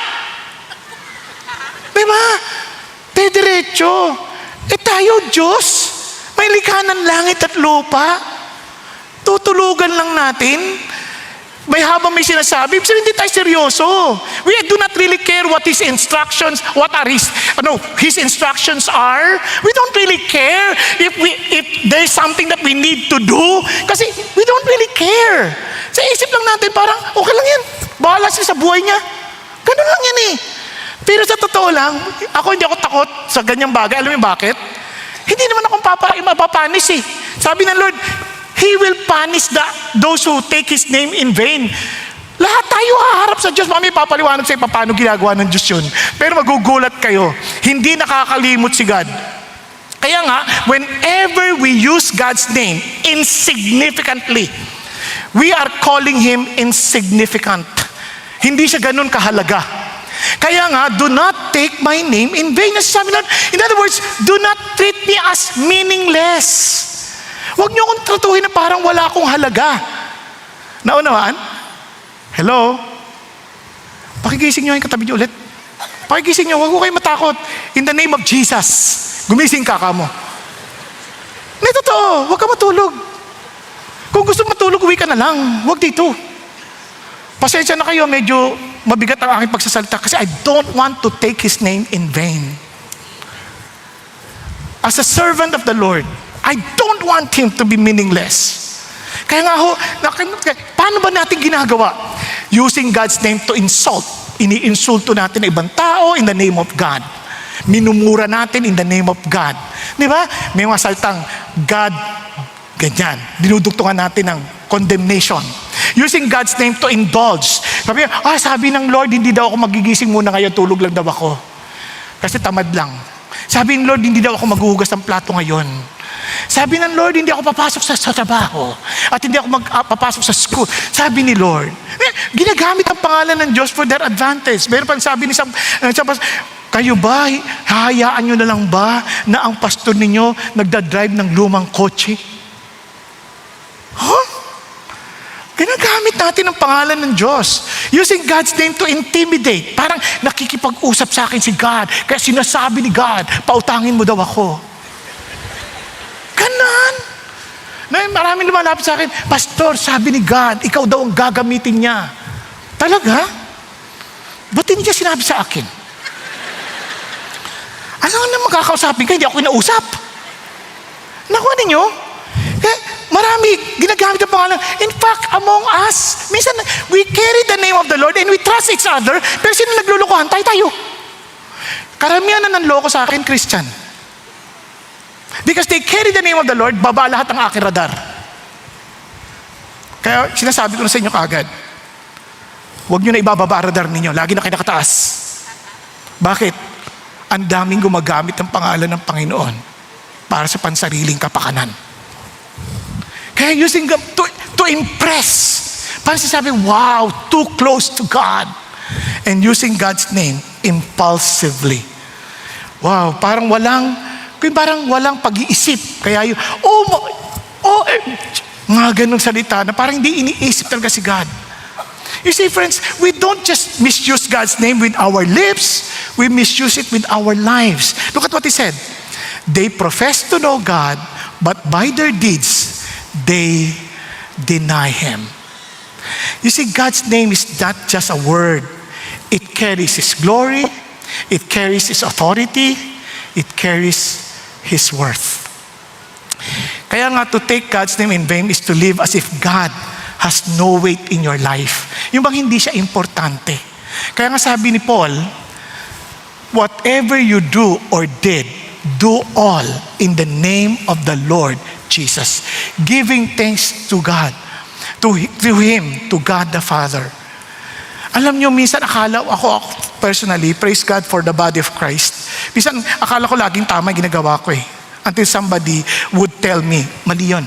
Di ba? Diretso. Tayo, Diyos, may likha ng langit at lupa. Tutulugan lang natin. May habang may sinasabi, so hindi tayo seryoso. We do not really care what his instructions, his instructions are. We don't really care if there's something that we need to do. Kasi we don't really care. Sa isip lang natin, parang okay lang yan. Bahala siya sa buhay niya. Ganun lang yan eh. Pero sa totoo lang, hindi ako takot sa ganyang bagay. Alam mo bakit? Hindi naman akong mapapanis eh. Sabi ng Lord, He will punish those who take His name in vain. Lahat tayo haharap sa Diyos. Mami, papaliwanag sa paano ginagawa ng Diyos yun. Pero magugulat kayo. Hindi nakakalimot si God. Kaya nga, whenever we use God's name insignificantly, we are calling Him insignificant. Hindi siya ganun kahalaga. Kaya nga, do not take my name in vain. Nasasabi lang, in other words, do not treat me as meaningless. Huwag niyo akong tratuhin na parang wala akong halaga. Naunawaan? Hello? Pakigising niyo yung katabi niyo ulit. Pakigising niyo, huwag ko kayo matakot. In the name of Jesus, gumising ka mo. Hindi totoo, huwag ka matulog. Kung gusto matulog, uwi ka na lang. Huwag dito. Pasensya na kayo, medyo mabigat ang aking pagsasalita kasi I don't want to take His name in vain. As a servant of the Lord, I don't want Him to be meaningless. Kaya nga paano ba natin ginagawa? Using God's name to insult. Ini-insulto natin ang ibang tao in the name of God. Minumura natin in the name of God. Di ba? May mga saltang God, ganyan. Dinudugtungan natin ng condemnation. Using God's name to indulge. Sabi ng Lord, hindi daw ako magigising muna ngayon, tulog lang daw ako. Kasi tamad lang. Sabi ng Lord, hindi daw ako maghuhugas ng plato ngayon. Sabi ng Lord, hindi ako papasok sa trabaho. At hindi ako papasok sa school. Sabi ni Lord. Ginagamit ang pangalan ng Diyos for their advantage. Meron pa sabi ni kayo ba, hahayaan nyo na lang ba na ang pastor ninyo nagdadrive ng lumang kotse? Huh? Ginagamit natin ang pangalan ng Diyos. Using God's name to intimidate. Parang nakikipag-usap sa akin si God. Kaya sinasabi ni God, pautangin mo daw ako. Ganon. Maraming lumalapit sa akin, Pastor, sabi ni God, ikaw daw ang gagamitin niya. Talaga? Ba't hindi niya sinabi sa akin? Ano na magkakausapin ka? Hindi ako kinausap. Nakuha ninyo? Kaya marami ginagamit ang pangalan. In fact, among us, minsan we carry the name of the Lord and we trust each other, pero sino naglulukuhan? Tayo. Karamihan na nanloko sa akin, Christian. Because they carry the name of the Lord, baba lahat ang aking radar. Kaya sinasabi ko na sa inyo kaagad, huwag nyo na ibababa ang radar ninyo. Lagi na kayo nakataas. Bakit? Ang daming gumagamit ng pangalan ng Panginoon para sa pansariling kapakanan. Kaya using to impress. Parang sinasabi, wow, too close to God. And using God's name impulsively. Wow, parang walang pag-iisip. Kaya mga ganong salita na parang hindi iniisip talaga si God. You see, friends, we don't just misuse God's name with our lips, we misuse it with our lives. Look at what He said. They profess to know God, but by their deeds, they deny Him. You see, God's name is not just a word. It carries His glory, it carries His authority, it carries His worth. Kaya nga, to take God's name in vain is to live as if God has no weight in your life. Yung bang hindi siya importante. Kaya nga sabi ni Paul, whatever you do or did, do all in the name of the Lord Jesus, giving thanks to God, to Him, to God the Father. Alam nyo, minsan akala ako personally, praise God for the body of Christ. Minsan akala ko laging tama yung ginagawa ko eh. Until somebody would tell me, mali yun.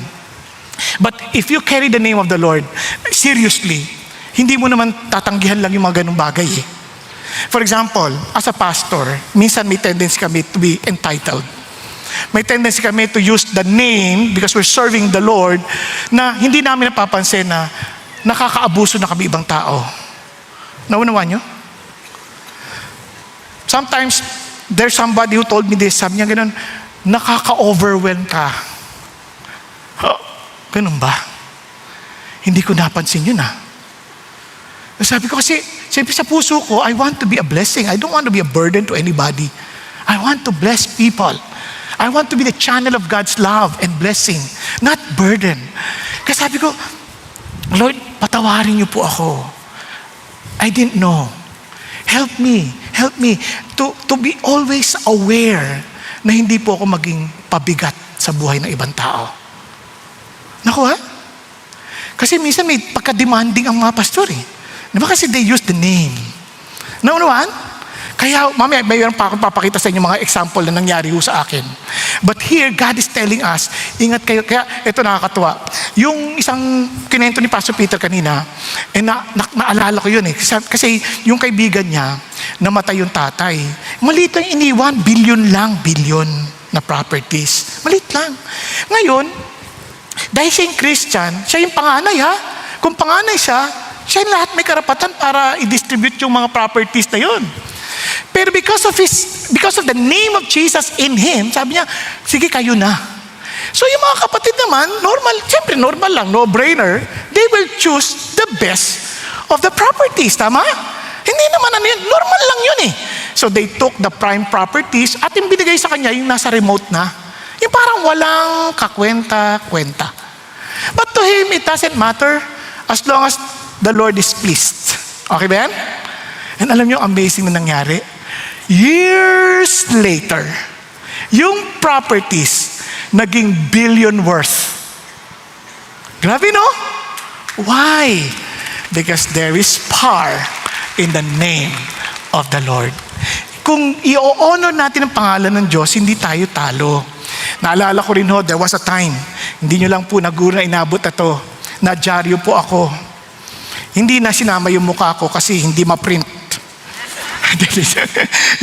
But if you carry the name of the Lord, seriously, hindi mo naman tatanggihan lang yung mga ganung bagay eh. For example, as a pastor, minsan may tendency kami to be entitled. May tendency kami to use the name because we're serving the Lord na hindi namin napapansin na nakakaabuso na kami ibang tao. Naunawa nyo? Sometimes, there's somebody who told me this, sabi niya gano'n, nakaka-overwhelm ka. Oh, ganun ba? Hindi ko napansin yun ah. Sabi ko kasi, siyempre sa puso ko, I want to be a blessing. I don't want to be a burden to anybody. I want to bless people. I want to be the channel of God's love and blessing, not burden. Kasi sabi ko, Lord, patawarin niyo po ako. I didn't know. Help me to be always aware na hindi po ako maging pabigat sa buhay ng ibang tao. Naku ha? Kasi minsan may pagka-demanding ang mga pastor eh. Diba kasi they use the name. Naunawaan? Kaya mamaya mayroon pa akong papakita sa inyo mga example na nangyari ho sa akin. But here, God is telling us, ingat kayo. Kaya ito nakakatuwa. Yung isang kinento ni Pastor Peter kanina, naalala ko yun eh. Kasi yung kaibigan niya, namatay yung tatay. Maliit lang iniwan, billion na properties. Maliit lang. Ngayon, dahil siya yung Christian, siya yung panganay ha. Kung panganay siya yung lahat may karapatan para i-distribute yung mga properties na yun. Pero because of the name of Jesus in him, sabi niya, sige kayo na. So yung mga kapatid naman, siyempre normal lang, no-brainer, they will choose the best of the properties, tama? Hindi naman normal lang yun eh. So they took the prime properties at yung binigay sa kanya yung nasa remote na. Yung parang walang kakwenta-kwenta. But to him, it doesn't matter as long as the Lord is pleased. Okay ba yan? And alam niyo, amazing na nangyari. Years later, yung properties naging billion worth. Grabe no? Why? Because there is power in the name of the Lord. Kung i-honor natin ang pangalan ng Diyos, hindi tayo talo. Naalala ko rin ho, there was a time, hindi nyo lang po naguro na inabot na to, na dyaryo po ako. Hindi na sinama yung mukha ko kasi hindi ma-print.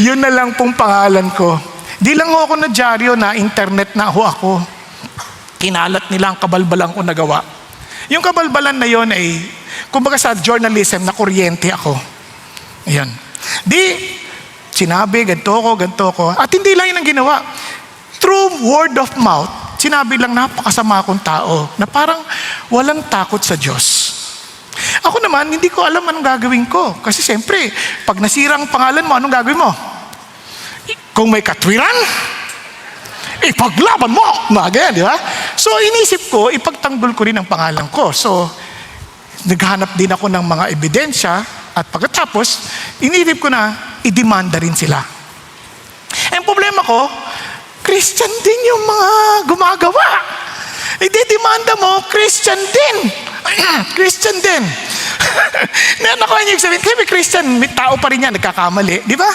Yun na lang pong pangalan ko. Di lang ho ako na dyaryo, na internet na ho ako. Kinalat nila ang kabalbalan ko nagawa. Yung kabalbalan na yon ay, kumbaga sa journalism, na kuryente ako. Ayan. Di, sinabi, ganito ko. At hindi lang yun ang ginawa. Through word of mouth, sinabi lang napakasama akong tao na parang walang takot sa Diyos. Ako naman, hindi ko alam anong gagawin ko. Kasi siyempre, pag nasira ang pangalan mo, anong gagawin mo? Kung may katwiran, ipaglaban mo! Mga ganyan, di ba? So, inisip ko, ipagtanggol ko rin ang pangalan ko. So, naghanap din ako ng mga ebidensya at pagkatapos, inisip ko na, idemanda rin sila. Ang problema ko, Christian din yung mga gumagawa. Ididemanda mo, Christian din. Christian din. Ako yung sabihin, kaya may Christian, may tao pa rin yan, nagkakamali. Di ba?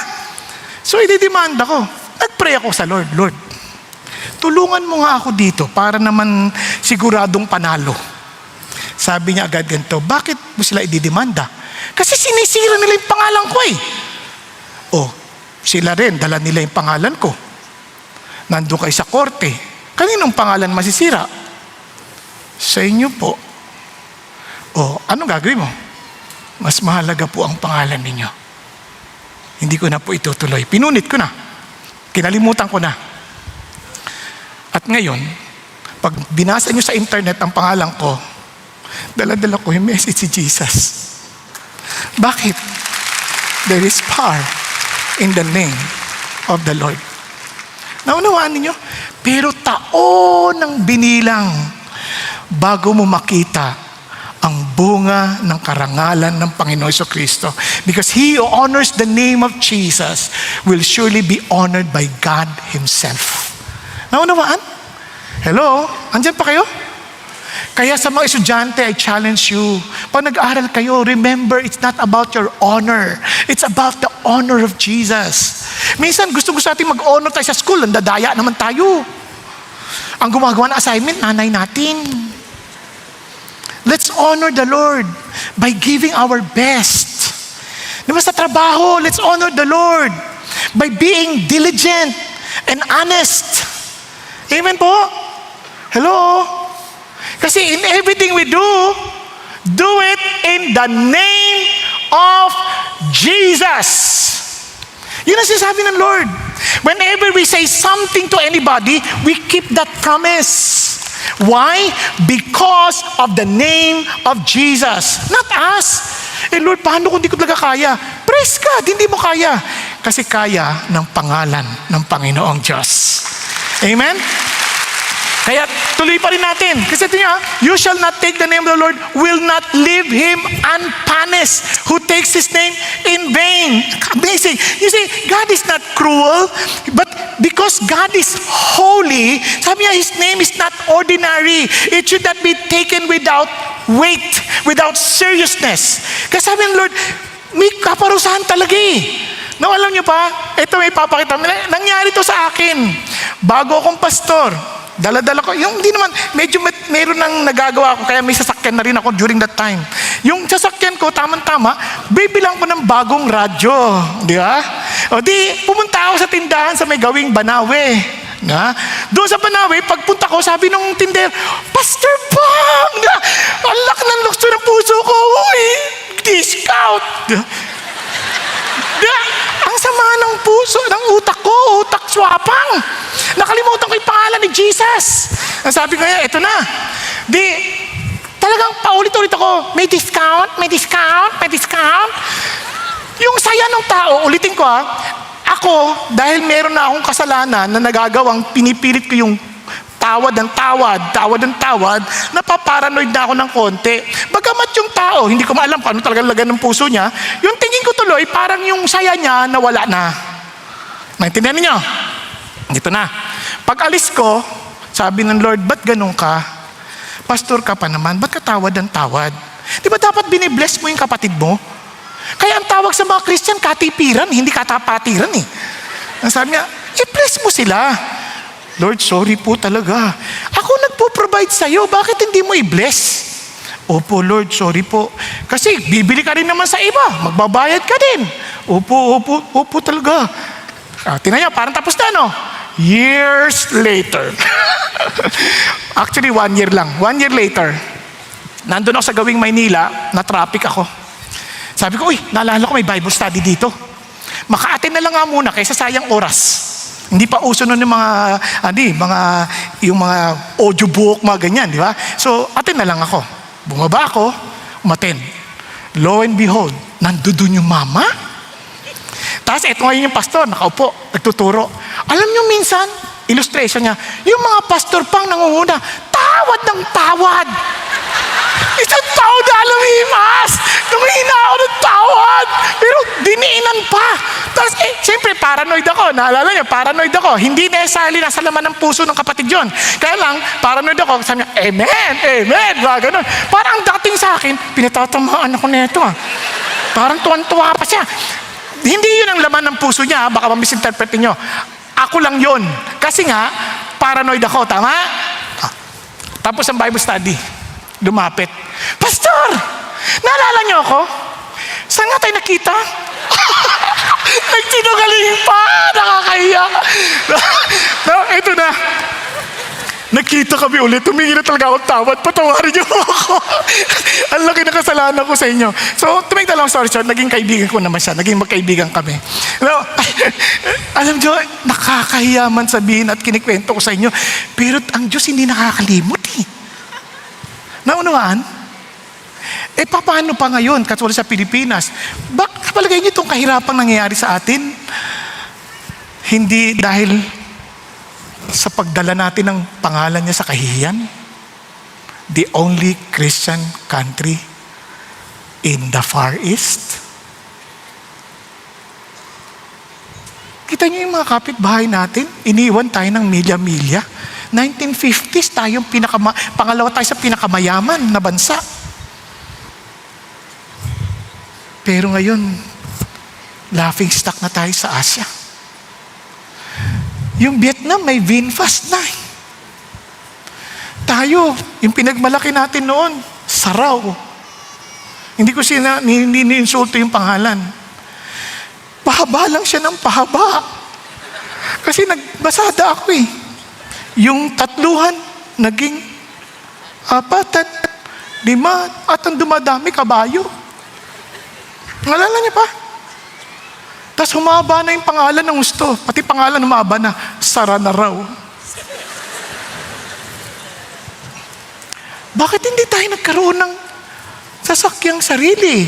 So, ididemanda ko. Nag-pray ako sa Lord. Lord, tulungan mo nga ako dito para naman siguradong panalo. Sabi niya agad ganito, bakit mo sila ididemanda? Kasi sinisira nila yung pangalan ko eh. Oh, sila rin, dala nila yung pangalan ko. Nandun kayo sa korte. Kaninong pangalan masisira? Sa inyo po. O, anong gagawin mo? Mas mahalaga po ang pangalan ninyo. Hindi ko na po itutuloy. Pinunit ko na. Kinalimutan ko na. At ngayon, pag binasa nyo sa internet ang pangalan ko, dala-dala ko yung message si Jesus. Bakit? There is power in the name of the Lord. Naunawaan ninyo? Pero taon ng binilang bago mo makita ang bunga ng karangalan ng Panginoon Jesucristo. Because he who honors the name of Jesus will surely be honored by God Himself. Naunawaan? Hello? Andyan pa kayo? Kaya sa mga estudyante, I challenge you, pag nag-aaral kayo, remember, it's not about your honor. It's about the honor of Jesus. Minsan, gusto-gusto natin mag-honor tayo sa school, ang dadaya naman tayo. Ang gumagawa ng assignment, nanay natin. Let's honor the Lord by giving our best. Diba sa trabaho, let's honor the Lord by being diligent and honest. Amen po? Hello? Kasi in everything we do it in the name of Jesus. Yun ang sinasabi ng Lord. Whenever we say something to anybody, we keep that promise. Why? Because of the name of Jesus. Not us. Lord, paano kung di ko talaga kaya? Praise God, hindi mo kaya. Kasi kaya ng pangalan ng Panginoong Diyos. Amen? Kaya tuloy pa rin natin. Kasi ito niya, you shall not take the name of the Lord, will not leave Him unpunished who takes His name in vain. Amazing. You see, God is not cruel, but because God is holy, sabi niya, His name is not ordinary. It should not be taken without weight, without seriousness. Kasi sabi ng Lord, may kaparusahan talaga eh. No, alam niyo pa, ito may papakita. Nangyari to sa akin. Bago akong pastor, dala-dala ko, yung hindi naman, medyo meron nang nagagawa ko, kaya may sasakyan na rin ako during that time. Yung sasakyan ko, tamang-tama, bibilang ko ng bagong radyo. Di ba? O di, pumunta ako sa tindahan sa may gawing Banawe. Nga? Doon sa Banawe, pagpunta ko, sabi nung tindero, Pastor Bang! Ang laki ng lukso ng puso ko! Uy! Discount! Ang sama ng puso, ng utak ko, utak swapang. Nakalimutan ko yung pangalan ni Jesus. Ang sabi ko, ito na. Di, talagang paulit-ulit ako, may discount, may discount, may discount. Yung saya ng tao, ulitin ko ako, dahil meron na akong kasalanan na nagagawang pinipilit ko yung tawad ng tawad, napaparanoid na ako ng konti. Bagamat yung tao, hindi ko maalam kung ano talagang lagan ng puso niya, yung tingin ko tuloy, parang yung saya niya nawala na. Naintindihan niyo? Dito na. Pag alis ko, sabi ng Lord, ba't ganun ka? Pastor ka pa naman, ba't ka tawad ng tawad? Di ba dapat binibless mo yung kapatid mo? Kaya ang tawag sa mga Christian, katipiran, hindi katapatiran eh. Ang sabi niya, i-bless mo sila. Lord, sorry po talaga. Ako nagpo-provide sa'yo, bakit hindi mo i-bless? Opo, Lord, sorry po. Kasi bibili ka rin naman sa iba, magbabayad ka din. Opo talaga. Tingnan niyo, parang tapos na, no? Years later. Actually, 1 year lang. 1 year later, nandun ako sa gawing Maynila, na-traffic ako. Sabi ko, naalala ko may Bible study dito. Maka-attend na lang nga muna kaysa sayang oras. Hindi pa uso nun yung yung mga audiobook, mga ganyan, di ba? So, attend na lang ako. Bumaba ako, umattend. Lo and behold, nandoon yung mama. Tapos, eto ngayon yung pastor, nakaupo, nagtuturo. Alam nyo minsan, illustration niya, yung mga pastor pang nangunguna, tawad ng tawad. Isang tao na lumimas. Tumihina ako ng tawad. Pero diniinan pa. Tapos, siyempre, paranoid ako. Naalala niyo, paranoid ako. Hindi necessarily nasa laman ng puso ng kapatid yon. Kaya lang, paranoid ako. Sabi niya, amen, amen. Ganun. Parang ang dating sa akin, pinatatamaan ako nito. Parang tuwan-tuwa pa siya. Hindi yun ang laman ng puso niya. Baka ma-misinterpret niyo. Ako lang yun. Kasi nga, paranoid ako. Tama? Tapos ang Bible study. Lumapit. Pastor! Naalala niyo ako? Saan nga tayo nakita? Nagsinungaling pa! Nakakahiya! No, ito na. Nakita kami ulit. Tumingin na talaga akong tawad. Patawarin niyo ako. Ang laki na kasalanan ko sa inyo. So, to make the long story short, naging kaibigan ko naman siya. Naging magkaibigan kami. No, alam niyo, nakakahiya man sabihin at kinikwento ko sa inyo. Pero ang Diyos hindi nakakalimot eh. Naunawaan? Paano pa ngayon, katulad sa Pilipinas? Bakit palagay niyo itong kahirapang nangyayari sa atin? Hindi dahil sa pagdala natin ng pangalan niya sa kahihiyan. The only Christian country in the Far East. Kita niyo yung mga kapitbahay natin, iniwan tayo ng milya-milya. 1950s, tayong pangalawa tayo sa pinakamayaman na bansa. Pero ngayon, laughing stock na tayo sa Asia. Yung Vietnam, may VinFast na. Tayo, yung pinagmalaki natin noon, Saraw. Hindi ko ni-insulto yung pangalan. Pahaba lang siya ng pahaba. Kasi nagbasada ako eh. Yung 3 naging 4 at 5 at ang dumadami kabayo. Nalala niya pa? Tapos humaba na yung pangalan ng gusto. Pati pangalan humaba na, Sara na raw. Bakit hindi tayo nagkaroon ng sasakyang sarili?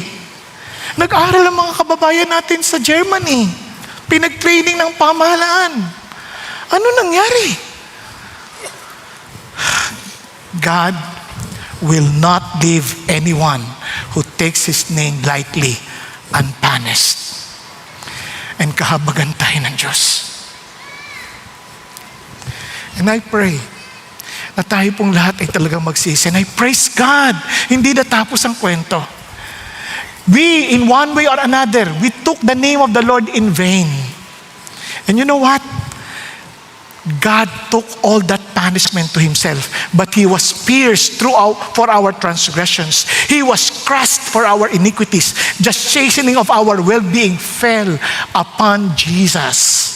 Nag-aral ang mga kababayan natin sa Germany. Pinag-training ng pamahalaan. Ano nangyari? God will not leave anyone who takes His name lightly unpunished. And kahabagan tayo ng Diyos. And I pray na tayo pong lahat ay talagang magsisi. And I praise God. Hindi natapos ang kwento. We, in one way or another, we took the name of the Lord in vain. And you know what? God took all that punishment to Himself, but He was pierced for our transgressions. He was crushed for our iniquities. The chastening of our well-being fell upon Jesus.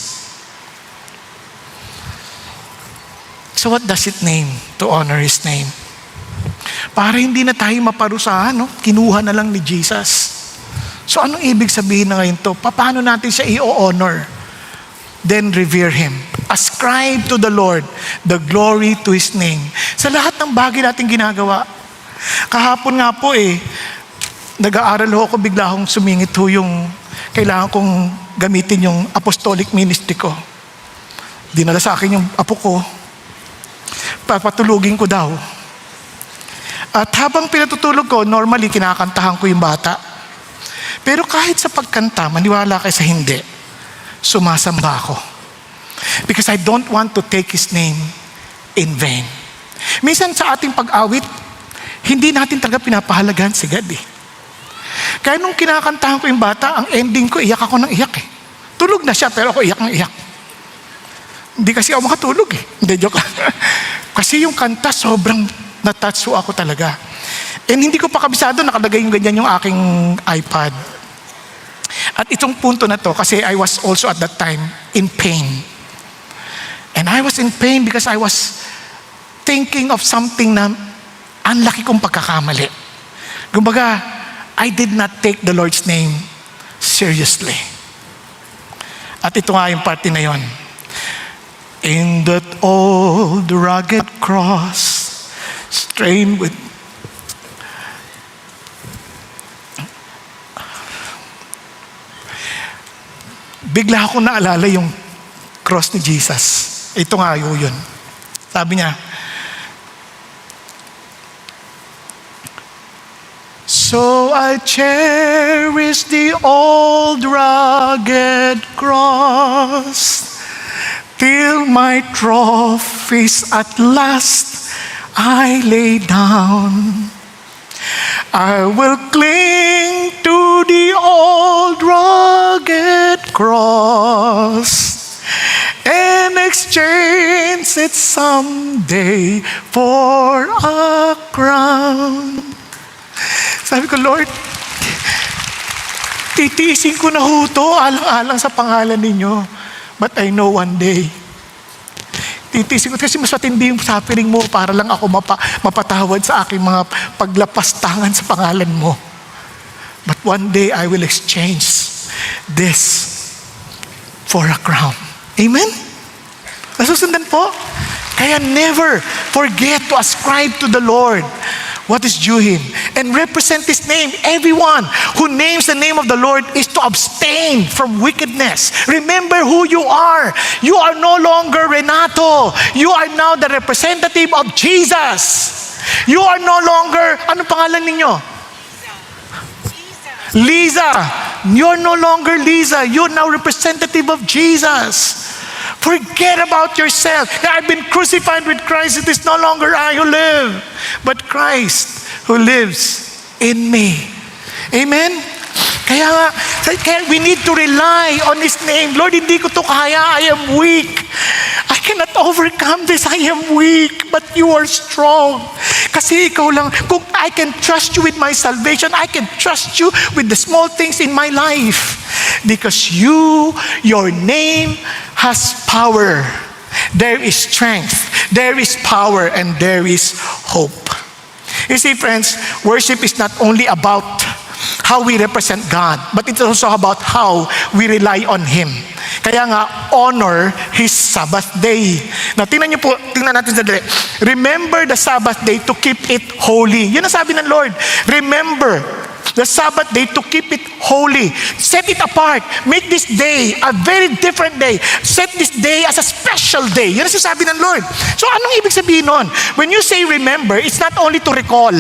So what does it mean to honor His name? Para hindi na tayo maparusahan, no? Kinuha na lang ni Jesus. So anong ibig sabihin na ngayon to? Paano natin siya i-honor? Then revere Him. Ascribe to the Lord the glory to His name. Sa lahat ng bagay natin ginagawa. Kahapon nga po nag-aaral ako, bigla akong sumingit yung kailangan kong gamitin yung apostolic ministry ko. Dinala sa akin yung apo ko. Papatulugin ko daw. At habang pinatutulog ko, normally kinakantahan ko yung bata. Pero kahit sa pagkanta, maniwala kayo sa hindi, sumasamba ako. Because I don't want to take His name in vain. Minsan sa ating pag-awit, hindi natin talaga pinapahalagahan si God eh. Kaya nung kinakantahan ko yung bata, ang ending ko, iyak ako ng iyak eh. Tulog na siya, pero ako iyak ng iyak. Hindi kasi ako makatulog eh. Hindi, joke lang. Kasi yung kanta, sobrang natatso ako talaga. And hindi ko pa kabisado, nakalagay yung ganyan yung aking iPad. At itong punto na to, kasi I was also at that time in pain. And I was in pain because I was thinking of something na ang laki kong pagkakamali. Kumbaga, I did not take the Lord's name seriously. At ito nga yung parte na yon. In that old rugged cross, strained with bigla ako naalala yung cross ni Jesus. Ito nga yun. Sabi niya, so I cherish the old rugged cross till my trophies at last I lay down. I will cling to the old rugged cross and exchange it someday for a crown. Sabi ko, Lord, titiisin ko na ho to, alang-alang sa pangalan ninyo. But I know one day, titiisin ko kasi mas matindi yung suffering mo para lang ako mapatawad sa aking mga paglapastangan sa pangalan mo. But one day, I will exchange this for a crown. Amen? Nasusundan po? Kaya never forget to ascribe to the Lord what is due Him and represent His name. Everyone who names the name of the Lord is to abstain from wickedness. Remember who you are. You are no longer Renato. You are now the representative of Jesus. You are no longer, ano pangalan ninyo? Lisa. You're no longer Lisa. You're now representative of Jesus. Forget about yourself. I've been crucified with Christ. It is no longer I who live, but Christ who lives in me. Amen? Kaya we need to rely on His name. Lord, hindi ko to kaya. I am weak. I cannot overcome this. I am weak, but you are strong. Kasi ikaw lang, kung I can trust you with my salvation, I can trust you with the small things in my life. Because your name has power. There is strength, there is power, and there is hope. You see, friends, worship is not only about how we represent God, but it's also about how we rely on Him. Kaya nga, honor His Sabbath day. Now, tingnan natin sandali. Remember the Sabbath day to keep it holy. Yun ang sabi ng Lord. Remember the Sabbath day to keep it holy. Set it apart. Make this day a very different day. Set this day as a special day. Yan ang sinasabi ng Lord. So anong ibig sabihin nun? When you say remember, it's not only to recall.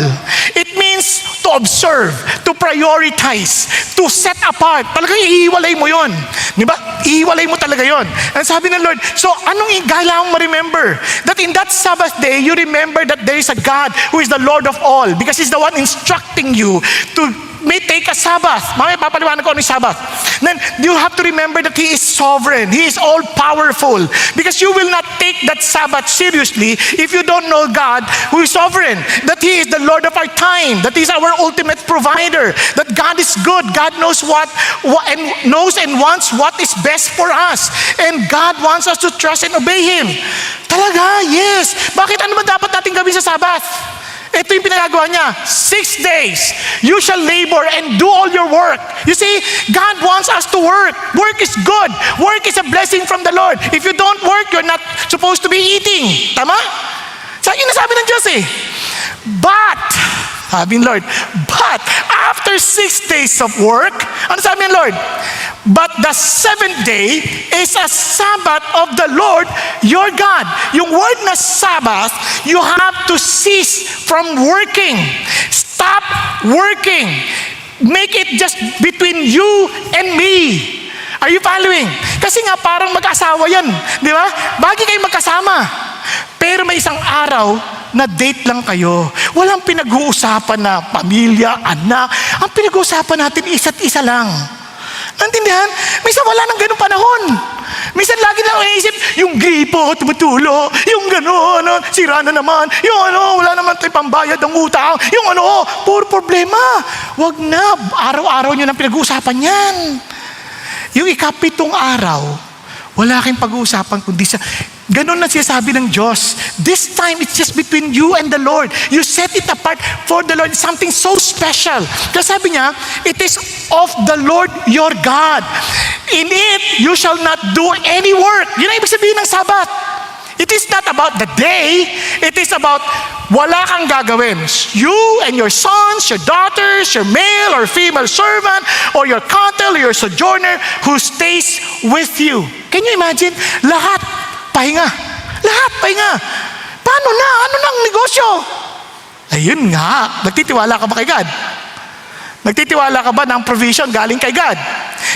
It means to observe, to prioritize, to set apart. Talagang iiwalay mo yun. Di ba? Iiwalay mo talaga yun. Ang sabi ng Lord, so anong kailangan mo remember? That in that Sabbath day, you remember that there is a God who is the Lord of all, because He's the one instructing you to may take a Sabbath. Mamaya papaliwanag ko ano yung Sabbath. Then you have to remember that He is sovereign. He is all powerful. Because you will not take that Sabbath seriously if you don't know God who is sovereign. That He is the Lord of our time. That He is our ultimate provider. That God is good. God knows what and knows and wants what is best for us. And God wants us to trust and obey Him. Talaga, yes. Bakit ano ba dapat natin gawin sa Sabbath? Ito yung pinagagawa niya. 6 days, you shall labor and do all your work. You see, God wants us to work. Work is good. Work is a blessing from the Lord. If you don't work, you're not supposed to be eating. Tama? So, yun nasabi ng Diyos eh. But, sabi ng Lord, but after 6 days of work, ano sabi ng Lord? But the 7th day is a Sabbath of the Lord your God. Yung word na Sabbath, you have to cease from working. Stop working. Make it just between you and me. Are you following? Kasi nga parang mag-asawa yan. Di ba? Bagay kayo magkasama. Pero may isang araw na date lang kayo. Walang pinag-uusapan na pamilya, anak. Ang pinag-uusapan natin isa't isa lang. Nantindihan? Minsan wala nang ganung panahon. Minsan lagi lang iisip, yung gripo, tumutulo, yung gano'n, sira na naman, yung wala naman tayong pambayad ng utang, yung puro problema. Wag na, araw-araw nyo nang pinag-uusapan yan. Yung ikapitong araw, wala kayong pag-uusapan kundi sa... Ganon na sinasabi ng Diyos. This time, it's just between you and the Lord. You set it apart for the Lord. It's something so special. Kasi sabi niya, it is of the Lord your God. In it, you shall not do any work. Yun ang ibig sabihin ng Sabbath. It is not about the day. It is about wala kang gagawin. You and your sons, your daughters, your male or female servant, or your cattle, or your sojourner who stays with you. Can you imagine? Lahat pahinga. Lahat pahinga. Paano na? Ano nang negosyo? Ayun nga. Nagtitiwala ka ba kay God? Nagtitiwala ka ba ng provision galing kay God?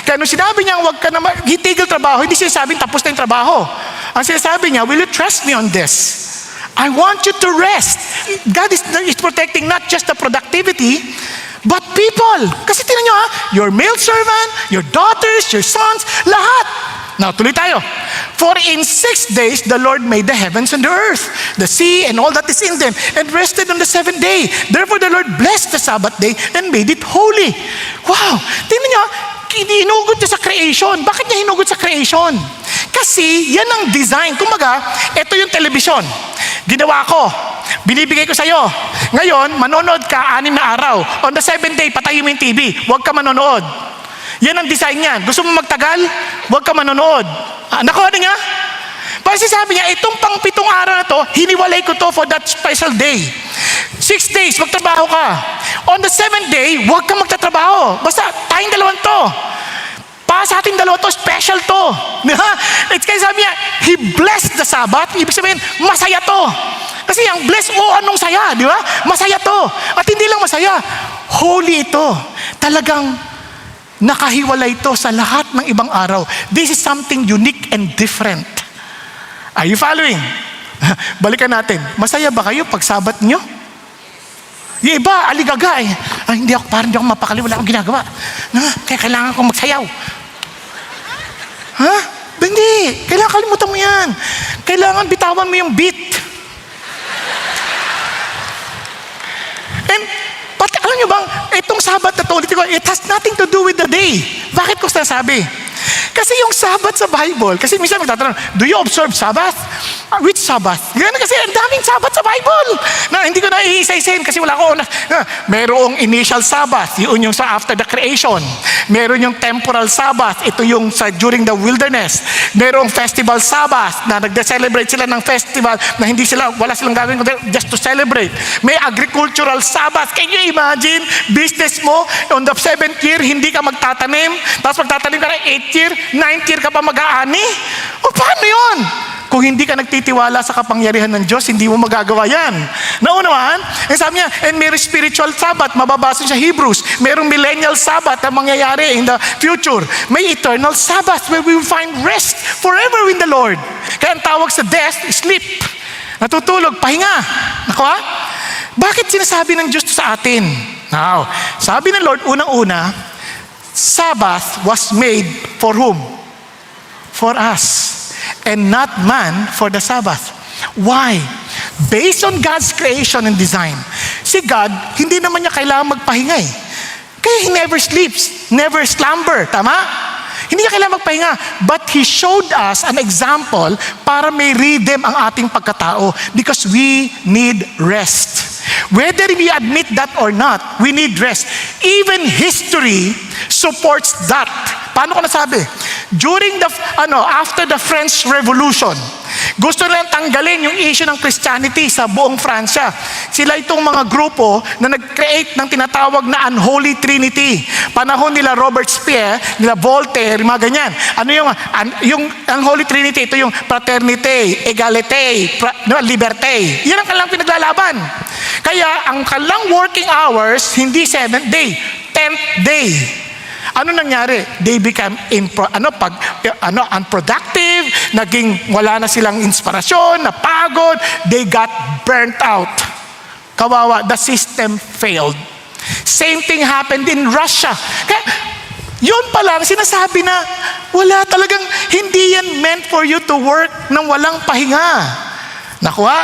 Kaya nung sinabi niya, huwag ka na hitigil trabaho, hindi sinasabing tapos na yung trabaho. Ang sinasabi niya, will you trust me on this? I want you to rest. God is protecting not just the productivity, but people. Kasi tingnan nyo your male servant, your daughters, your sons, lahat. Now, tuloy tayo. For in 6 days, the Lord made the heavens and the earth, the sea and all that is in them, and rested on the 7th day. Therefore, the Lord blessed the Sabbath day and made it holy. Wow! Tingnan nyo, hinugot niya sa creation. Bakit niya hinugot sa creation? Kasi yan ang design. Kumbaga, ito yung television. Ginawa ko. Binibigay ko sa'yo. Ngayon, manonood ka 6 na araw. On the 7th day, patayin mo yung TV. Huwag ka manonood. Yan ang design niyan. Gusto mo magtagal? Huwag ka manonood. Nakuha niya? Kasi sabi niya, itong pang 7 araw na to, hiniwalay ko to for that special day. 6 days, magtrabaho ka. On the 7th day, huwag kang magtatrabaho. Basta, tayong dalawang to. Para sa ating dalawa to, special to. It's kaya sabi niya, He blessed the Sabbath. Ibig sabihin, masaya to. Kasi ang bless, anong saya, di ba? Masaya to. At hindi lang masaya, holy ito. Talagang nakahiwalay ito sa lahat ng ibang araw. This is something unique and different. Are you following? Balikan natin. Masaya ba kayo pag Sabat nyo? Yung iba, aligaga eh. Ay, parang hindi ako mapakali, wala akong ginagawa. Kaya kailangan kong magsayaw. Ha? Hindi. Kailangan kalimutan mo yan. Kailangan bitawan mo yung beat. And, pati alam nyo bang, itong Sabat na to, it has nothing to do with the day. Bakit ko sinasabi? Kasi yung Sabbath sa Bible, kasi minsan magtatanong, do you observe Sabbath? Which Sabbath? Ganun kasi ang daming Sabbath sa Bible. Na hindi ko na iisa-isahin kasi wala ko. Merong initial Sabbath, yun yung sa after the creation. Meron yung temporal Sabbath, ito yung sa during the wilderness. Merong festival Sabbath na nagde-celebrate sila ng festival na wala silang gagawin just to celebrate. May agricultural Sabbath. Can you imagine? Business mo, on the 7th year, hindi ka magtatanim. Tapos magtatanim ka ng 8th year, 9th year ka pa mag-aani? O paano yun? Kung hindi ka nagtitiwala sa kapangyarihan ng Diyos, hindi mo magagawa yan. Naunawan? Sabi niya, and may spiritual Sabbath, mababasa sa Hebrews. Merong millennial Sabbath na mangyayari in the future. May eternal Sabbath where we will find rest forever in the Lord. Kaya ang tawag sa death, sleep. Natutulog, pahinga. Nakuha? Bakit sinasabi ng Diyos sa atin? Now, sabi ng Lord, unang-una, Sabbath was made for whom? For us. And not man for the Sabbath. Why? Based on God's creation and design. Si God, hindi naman niya kailangan magpahinga eh. Kaya He never sleeps, never slumber. Tama? Hindi niya kailangan magpahinga. But He showed us an example para may rhythm ang ating pagkatao because we need rest. Whether we admit that or not, we need rest. Even history supports that. Paano ko nasabi? During after the French Revolution, gusto nilang tanggalin yung issue ng Christianity sa buong Pransya. Sila itong mga grupo na nag-create ng tinatawag na Unholy Trinity. Panahon nila Robert Speer, nila Voltaire, mga ganyan. Ano yung Unholy Trinity? Ito yung fraternité, égalité, liberté. Yan ang kanilang pinaglalaban. Kaya ang kanilang working hours, hindi 7th day, 10th day. Ano nangyari? They become unproductive, naging wala na silang inspirasyon, napagod, they got burnt out. Kawawa, the system failed. Same thing happened in Russia. Kaya, yun pa lang, sinasabi na, wala talagang, hindi yan meant for you to work nang walang pahinga. Nakuha?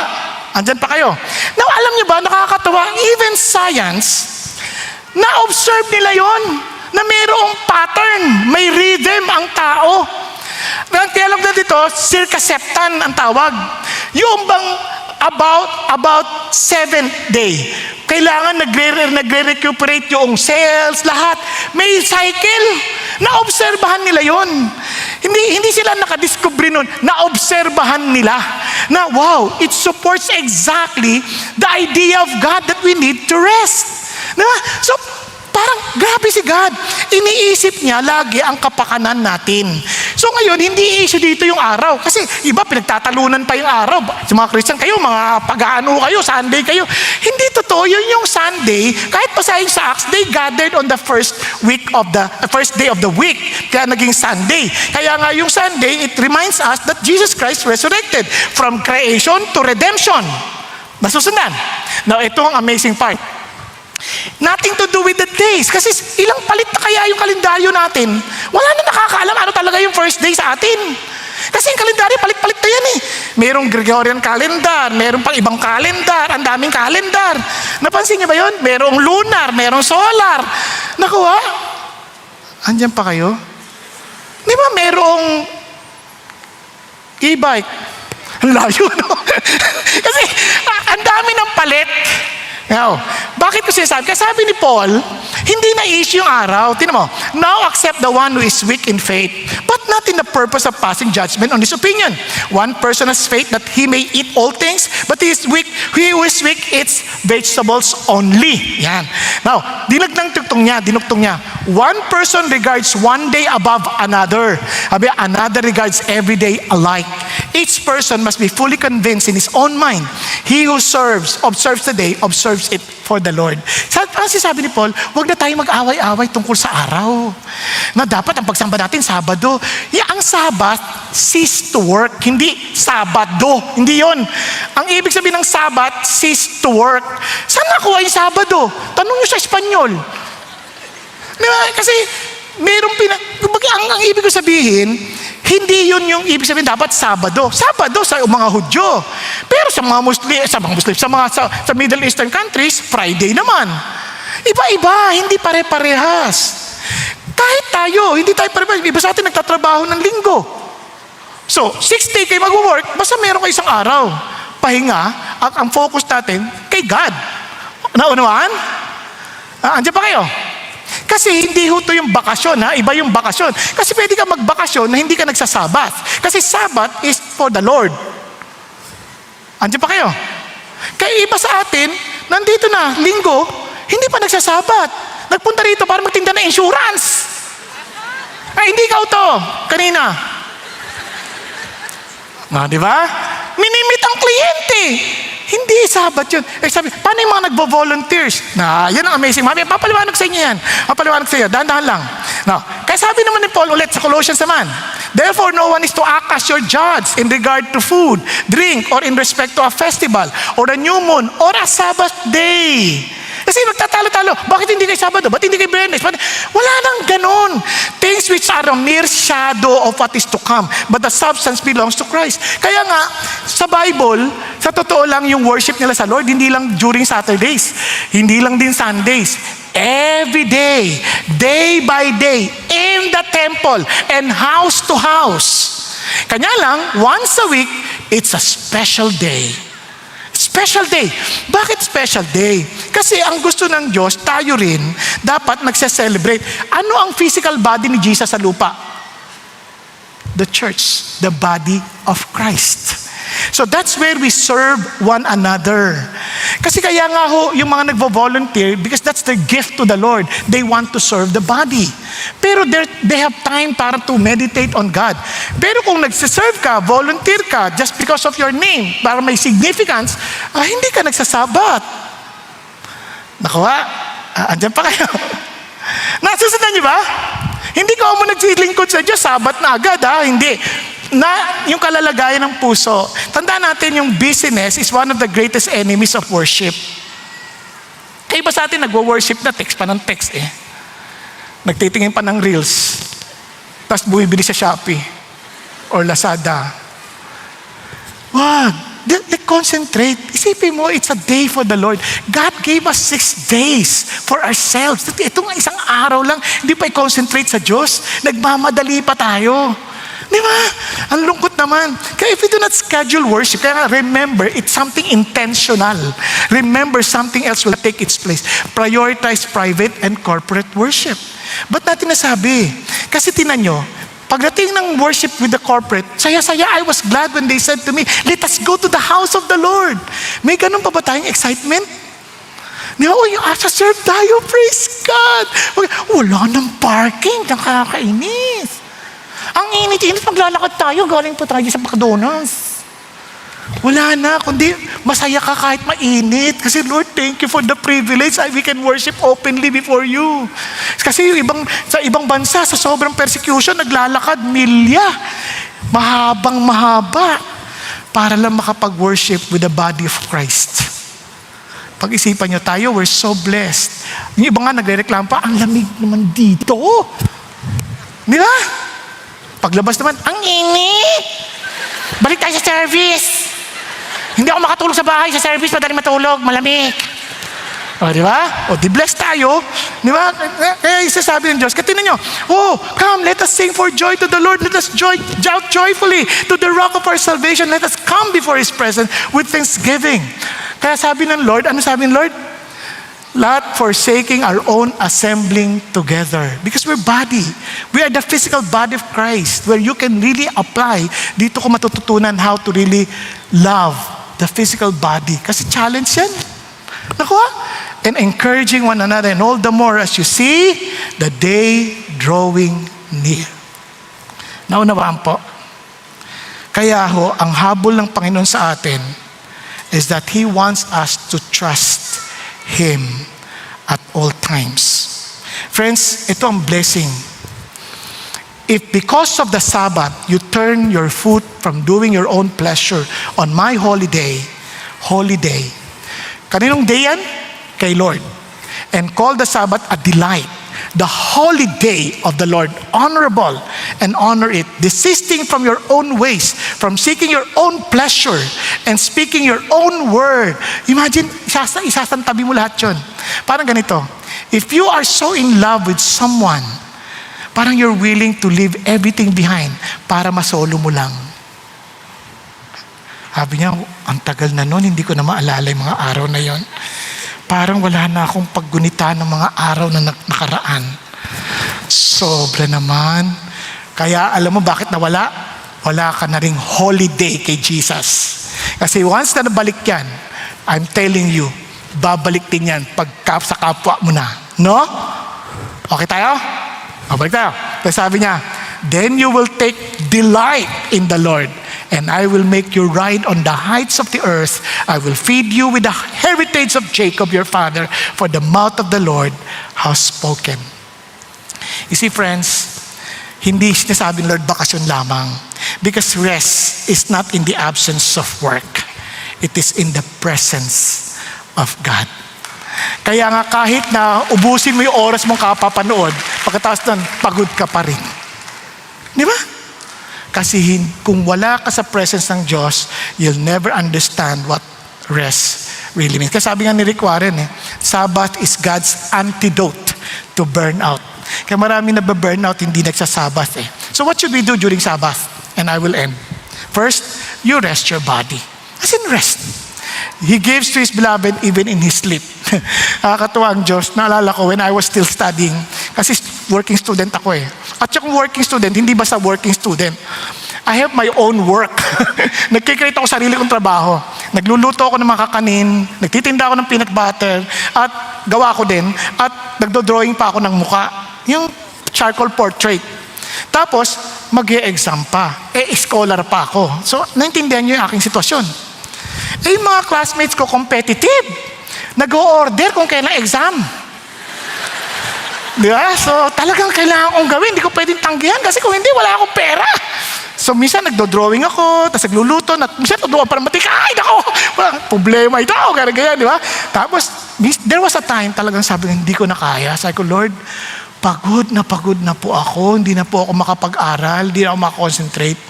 Andyan pa kayo. Now, alam niyo ba, nakakatawa, even science, na-observe nila yon na mayroong pattern, may rhythm ang tao. Ang tiyalog na dito, circaseptan ang tawag. Yung bang about 7th day, kailangan nagre-recuperate yung cells, lahat. May cycle. Naobserbahan nila yon. Hindi sila nakadiscover nun. Naobserbahan nila na wow, it supports exactly the idea of God that we need to rest. Diba? So, parang grabe si God. Iniisip niya lagi ang kapakanan natin. So ngayon, hindi issue dito yung araw. Kasi iba, pinagtatalunan pa yung araw. Sa mga Christian kayo, mga pag-aano kayo, Sunday kayo. Hindi totoo yun yung Sunday. Kahit pasahin sa Acts, they gathered on the first day of the week. Kaya naging Sunday. Kaya nga yung Sunday, it reminds us that Jesus Christ resurrected from creation to redemption. Nasusundan. Now, ito ang amazing part. Nothing to do with the days. Kasi ilang palit na kaya yung kalendaryo natin. Wala na nakakaalam ano talaga yung first day sa atin. Kasi yung kalendaryo, palit-palit na yan eh. Merong Gregorian calendar, merong pang ibang calendar, ang daming calendar. Napansin niyo ba yun? Merong lunar, merong solar. Nakuha? Andyan pa kayo? Di ba merong e-bike? Ang layo, no? Kasi ang dami ng palit. Now, bakit ko sinasabi? Kasi sabi ni Paul, hindi na issue yung araw. Tingnan mo, now accept the one who is weak in faith, but not in the purpose of passing judgment on his opinion. One person has faith that he may eat all things, but he who is weak eats vegetables only. Yan. Now, dinuktong niya. One person regards one day above another. Sabi, another regards every day alike. Each person must be fully convinced in his own mind. He who observes the day, observes it for the Lord. Ang sinasabi ni Paul, huwag na tayo mag-away-away tungkol sa araw. Na dapat ang pagsamba natin Sabado. Ang Sabat, cease to work. Hindi Sabado. Hindi yon. Ang ibig sabihin ng Sabat, cease to work. Saan nakuha yung Sabado? Tanong nyo sa Espanyol. Diba? Kasi ang ibig ko sabihin, hindi yun yung ibig sabihin dapat Sabado. Sabado sa mga Hudyo. Pero sa mga Muslim, sa Middle Eastern countries, Friday naman. Iba-iba, hindi pare-parehas. Kahit tayo, hindi tayo pare-parehas. Iba sa atin nagtatrabaho ng linggo. So, 6 day kayo mag-work, basta meron kayo isang araw. Pahinga, at ang focus natin kay God. Naunawaan? Andiyan pa kayo? Kasi hindi ho to yung bakasyon, ha? Iba yung bakasyon. Kasi pwede ka magbakasyon na hindi ka nagsasabat. Kasi Sabat is for the Lord. Andiyan pa kayo? Kaya iba sa atin, nandito na, linggo, hindi pa nagsasabat. Nagpunta rito para magtinda ng insurance. Ay, hindi ikaw to. Kanina. Di ba? Minimit ang kliyente. Hindi Sabat yun. Sabi, paano yung mga nagvo-volunteers? Yan ang amazing. Papaliwanag sa inyo yan. Papaliwanag sa inyo. Dahan-dahan lang. Kaya sabi naman ni Paul ulit sa Colossians naman, therefore no one is to act as your judge in regard to food, drink, or in respect to a festival, or a new moon, or a Sabbath day. Kasi magtatalo-talo, bakit hindi kayo Sabado? Ba't hindi kayo Bernes? Wala nang ganon. Things which are a mere shadow of what is to come, but the substance belongs to Christ. Kaya nga, sa Bible, sa totoo lang yung worship nila sa Lord, hindi lang during Saturdays, hindi lang din Sundays. Every day, day by day, in the temple, and house to house. Kanya lang, once a week, it's a special day. Special day. Bakit special day? Kasi ang gusto ng Diyos, tayo rin, dapat nagse-celebrate. Ano ang physical body ni Jesus sa lupa? The church, the body of Christ. So that's where we serve one another. Kasi kaya nga ho, yung mga nagvo-volunteer, because that's their gift to the Lord. They want to serve the body. Pero they have time para to meditate on God. Pero kung nagsiserve ka, volunteer ka, just because of your name, para may significance, hindi ka nagsasabat. Nakuha? Andyan pa kayo. Nasusundan niyo ba? Hindi ko mo nagsilingkod sa Diyos, Sabat na agad, Hindi. Yung kalalagayan ng puso. Tandaan natin yung busyness is one of the greatest enemies of worship. Kaya iba sa atin nagwo-worship na text pa ng text Nagtitingin pa ng reels. Tapos bumibili sa Shopee or Lazada. Wag. Concentrate. Isipin mo, it's a day for the Lord. God gave us 6 days for ourselves. Ito nga isang araw lang, hindi pa i-concentrate sa Diyos. Nagmamadali pa tayo. Di ba? Ang lungkot naman. Kaya if we do not schedule worship, kaya remember, it's something intentional. Remember, something else will take its place. Prioritize private and corporate worship. Ba't natin nasabi? Kasi tinan nyo, pagdating ng worship with the corporate, saya-saya, I was glad when they said to me, let us go to the house of the Lord. May ganun pa ba tayong excitement? Di ba? Yung asa-serve tayo, praise God. Wala nang parking, nakakainis. Ang init-init, maglalakad tayo, galing po tayo sa McDonald's. Wala na, kundi masaya ka kahit mainit. Kasi Lord, thank you for the privilege we can worship openly before you. Kasi sa ibang bansa, sa sobrang persecution, naglalakad milya. Mahabang-mahaba. Para lang makapag-worship with the body of Christ. Pag-isipan nyo tayo, we're so blessed. Yung iba nga nagre-reklamo pa, ang lamig naman dito. Di ba? Paglabas naman, ang init! Balik tayo sa service! Hindi ako makatulog sa bahay, sa service, madaling matulog, malamig. Di ba? Di bless tayo. Di ba? Kaya isasabi ng Diyos, katinan nyo, come, let us sing for joy to the Lord. Let us shout joyfully to the rock of our salvation. Let us come before His presence with thanksgiving. Kaya sabi ng Lord, ano sabi ng Lord? Not forsaking our own assembling together. Because we're body. We are the physical body of Christ where you can really apply. Dito ko matututunan how to really love the physical body. Kasi challenge yan. Naku And encouraging one another, and all the more as you see the day drawing near. Naunawaan po. Kaya ho, ang habol ng Panginoon sa atin is that He wants us to trust Him at all times. Friends, ito ang blessing. If because of the Sabbath, you turn your foot from doing your own pleasure on my holy day, kaninong day yan? Kay Lord. And call the Sabbath a delight, the holy day of the Lord, honorable, and honor it, desisting from your own ways, from seeking your own pleasure, and speaking your own word. Imagine, isasantabi mo lahat yun. Parang ganito, if you are so in love with someone, parang you're willing to leave everything behind para masolo mo lang. Sabi niya, ang tagal na nun, hindi ko na maalala yung mga araw na yon. Parang wala na akong paggunita ng mga araw na nakaraan. Sobra naman. Kaya alam mo bakit nawala? Wala ka na ring holiday kay Jesus. Kasi once na nabalik yan, I'm telling you, babalik din yan pagka sa kapwa mo na. No? Okay tayo? Babalik tayo. Tapos sabi niya, then you will take delight in the Lord, and I will make you ride on the heights of the earth. I will feed you with the heritage of Jacob your father, for the mouth of the Lord has spoken. You see, friends, hindi sinasabi ng Lord bakasyon lamang. Because rest is not in the absence of work. It is in the presence of God. Kaya nga kahit na ubusin mo yung oras mong kapapanood, pagkatapos nun, pagod ka pa rin. Di ba? Kasi kung wala ka sa presence ng Diyos, you'll never understand what rest really means. Kasi sabi nga ni Rick Warren, Sabbath is God's antidote to burnout. Kaya maraming nababurnout, hindi nagsasabath So what should we do during Sabbath? And I will end. First, you rest your body. As in rest. He gives to His beloved even in His sleep. Nakakatuwa ang Diyos. Naalala ko when I was still studying, kasi working student ako At yung working student, hindi basta working student. I have my own work. Nagkikreate ako sarili kong trabaho. Nagluluto ako ng mga kakanin, nagtitinda ako ng peanut butter, at gawa ko din, at nagdo-drawing pa ako ng muka. Yung charcoal portrait. Tapos, mag-e-exam pa. Scholar pa ako. So, naintindihan niyo yung aking sitwasyon. Yung mga classmates ko, competitive. Nag-o-order kung kailan exam. Diba? So, talagang kailangan kong gawin. Hindi ko pwedeng tanggihan kasi kung hindi, wala akong pera. So, minsan nagdo-drawing ako, tapos nagluluto, minsan nagdo para matika, ay, nako, problema ito, ganyan, di ba? Tapos, there was a time talagang sabi ko, hindi ko na kaya. Sabi ko, Lord, pagod na po ako, hindi na po ako makapag-aral, hindi na ako makakonsentrate.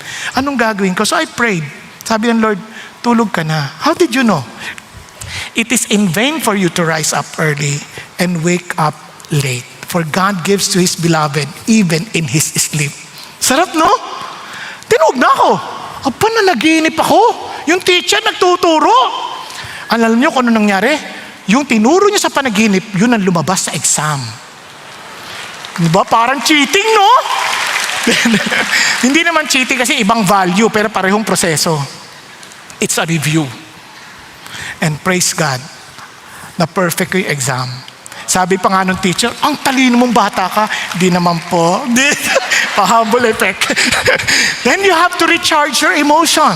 Anong gagawin ko? So, I prayed. Sabi ng Lord, tulog ka na. How did you know? It is in vain for you to rise up early and wake up late. For God gives to His beloved even in His sleep. Sarap, no? Tinog na ako. Aba, nanaginip ako. Yung teacher nagtuturo. Alam niyo kung ano nangyari? Yung tinuro niya sa panaginip, yun ang lumabas sa exam. Diba? Parang cheating, no? Hindi naman cheating kasi ibang value, pero parehong proseso. It's a review. And praise God, na perfect yung exam. Sabi pa nga nung teacher, ang talino mong bata ka. Di naman po. Pa-humble effect. Then you have to recharge your emotion.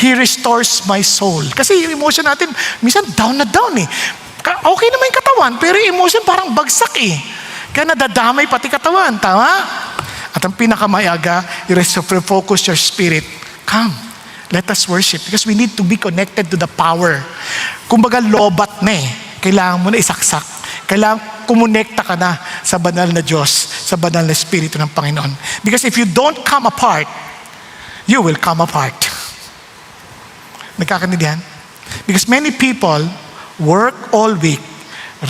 He restores my soul. Kasi yung emotion natin, minsan down na down Okay naman yung katawan, pero yung emotion parang bagsak Kaya nadadamay pati katawan. Tama? At ang pinakamayaga, you refocus your spirit. Come. Let us worship because we need to be connected to the power. Kumbaga lobat na Kailangan mo na isaksak. Kailangan kumonekta ka na sa banal na Diyos, sa banal na Espiritu ng Panginoon. Because if you don't come apart, you will come apart. Nagkakaintindihan? Because many people work all week,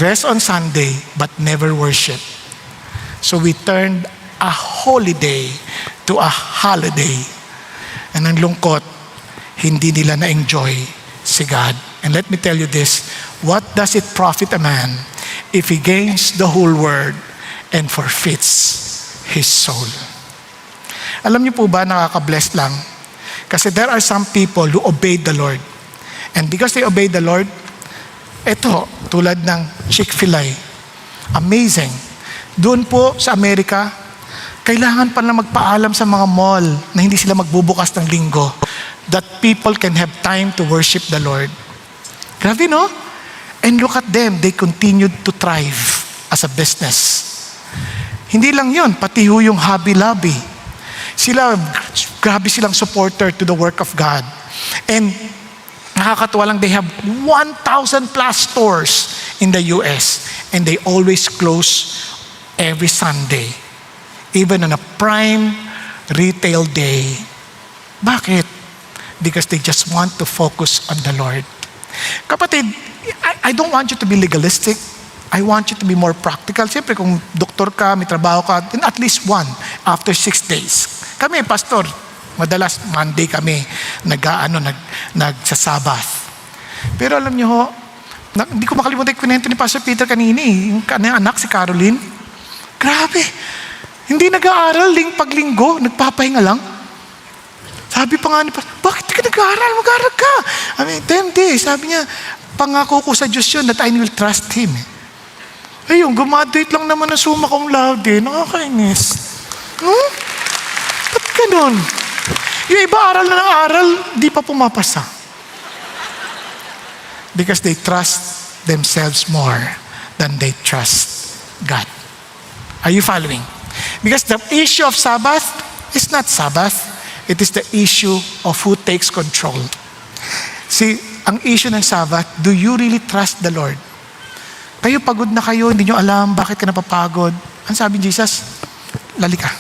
rest on Sunday, but never worship. So we turned a holiday to a holiday. And ang lungkot, hindi nila na-enjoy si God. And let me tell you this, what does it profit a man if he gains the whole world and forfeits his soul. Alam niyo po ba, nakaka-bless lang? Kasi there are some people who obeyed the Lord. And because they obeyed the Lord, ito, tulad ng Chick-fil-A, amazing. Doon po sa Amerika, kailangan pa na magpaalam sa mga mall na hindi sila magbubukas ng linggo, that people can have time to worship the Lord. Grabe, no? And look at them, they continued to thrive as a business. Hindi lang yun, pati ho yung Hobby Lobby. Sila, grabe silang supporter to the work of God. And nakakatuwa lang, they have 1,000 plus stores in the US. And they always close every Sunday. Even on a prime retail day. Bakit? Because they just want to focus on the Lord. Kapatid, I don't want you to be legalistic. I want you to be more practical. Siyempre, kung doktor ka, may trabaho ka, then at least one after 6 days. Kami, pastor, madalas Monday kami nagsasabath. Pero alam niyo ho, hindi ko makalimutan yung kwento ni Pastor Peter kanini, yung kanyang anak, si Caroline. Grabe. Hindi nag-aaral, paglinggo, nagpapahinga lang. Sabi pa nga ni Pastor, bakit di ka nag-aaral? Mag-aaral ka. 10 days. Sabi niya, pangako ko sa Diyos yun that I will trust Him. Ayun, gumaduate lang naman na summa cum laude. Nakakainis. Ba't ganun? Yung iba aral na ng aral, di pa pumapasa. Because they trust themselves more than they trust God. Are you following? Because the issue of Sabbath is not Sabbath. It is the issue of who takes control. See, ang issue ng Sabbath, do you really trust the Lord? Kayo pagod na kayo, hindi nyo alam bakit ka napapagod. Ang sabi ni Jesus, lali ka.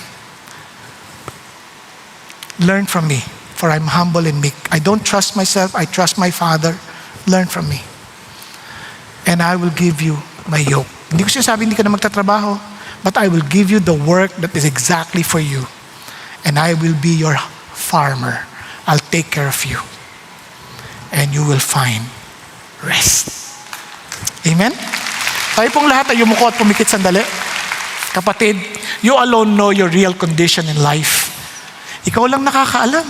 Learn from me, for I'm humble and meek. I don't trust myself, I trust my Father. Learn from me. And I will give you my yoke. Hindi ko sinasabi hindi ka na magtatrabaho, but I will give you the work that is exactly for you. And I will be your farmer. I'll take care of you. And you will find rest. Amen? Tayo pong lahat ay yumuko at pumikit sandali. Kapatid, you alone know your real condition in life. Ikaw lang nakakaalam.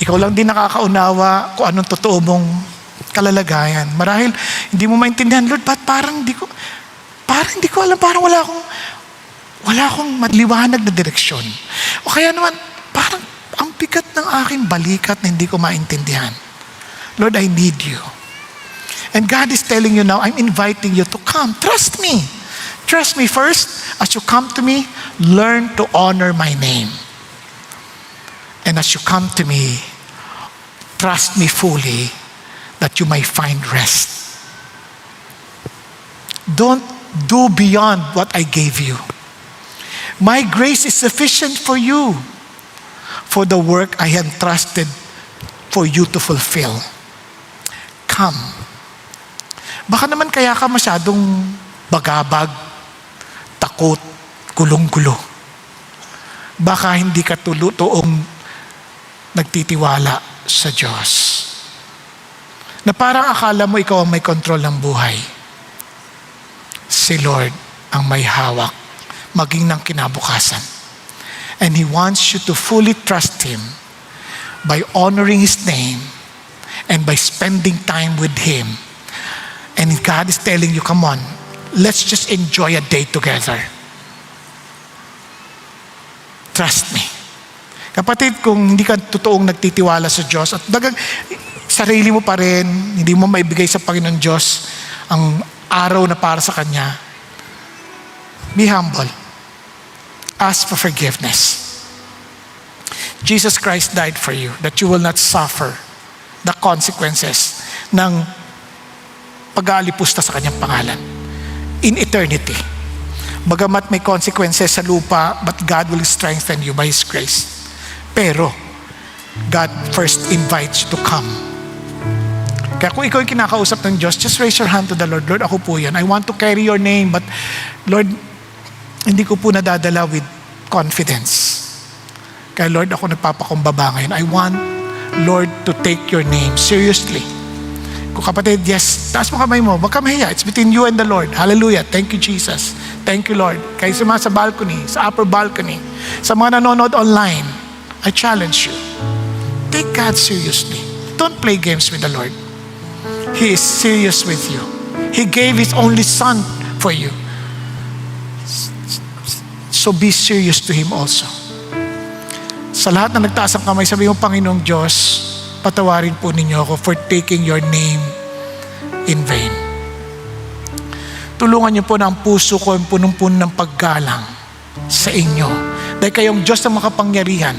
Ikaw lang din nakakaunawa kung anong totoo mong kalalagayan. Marahil, hindi mo maintindihan, Lord, ba't parang hindi ko alam, parang wala akong maliwanag na direksyon. O kaya naman, parang ang bigat ng aking balikat na hindi ko maintindihan. Lord, I need you. And God is telling you now, I'm inviting you to come. Trust me. Trust me first. As you come to me, learn to honor my name. And as you come to me, trust me fully that you may find rest. Don't do beyond what I gave you. My grace is sufficient for you, for the work I have entrusted for you to fulfill. Come. Baka naman kaya ka masyadong bagabag, takot, gulong-gulo. Baka hindi ka tuong nagtitiwala sa Diyos. Na parang akala mo ikaw ang may kontrol ng buhay. Si Lord ang may hawak, maging ng kinabukasan. And He wants you to fully trust Him by honoring His name and by spending time with Him. And God is telling you, come on, let's just enjoy a day together. Trust me. Kapatid, kung hindi ka totoong nagtitiwala sa Diyos at sarili mo pa rin, hindi mo maibigay sa Panginoon Diyos ang araw na para sa Kanya, be humble. Ask for forgiveness. Jesus Christ died for you that you will not suffer the consequences ng pag-aalipusta sa Kanyang pangalan in eternity. Bagamat may consequences sa lupa, but God will strengthen you by His grace. Pero, God first invites you to come. Kaya kung ikaw yung kinakausap ng Diyos, just raise your hand to the Lord. Lord, ako po yan. I want to carry your name, but Lord, hindi ko po nadadala with confidence. Kaya Lord, ako nagpapakumbaba ngayon. I want, Lord, to take your name seriously. Kung kapatid, yes, taas mo kamay mo. Huwag ka mahiya. It's between you and the Lord. Hallelujah. Thank you, Jesus. Thank you, Lord. Kayo sa mga sa balcony, sa upper balcony, sa mga nanonood online, I challenge you. Take God seriously. Don't play games with the Lord. He is serious with you. He gave His only Son for you. So be serious to Him also. Sa lahat na nagtaas ang kamay, sabi mo, Panginoong Diyos, patawarin po ninyo ako for taking your name in vain. Tulungan niyo po na ang puso ko ang punong-puno ng paggalang sa inyo. Dahil kayong Diyos na makapangyarihan.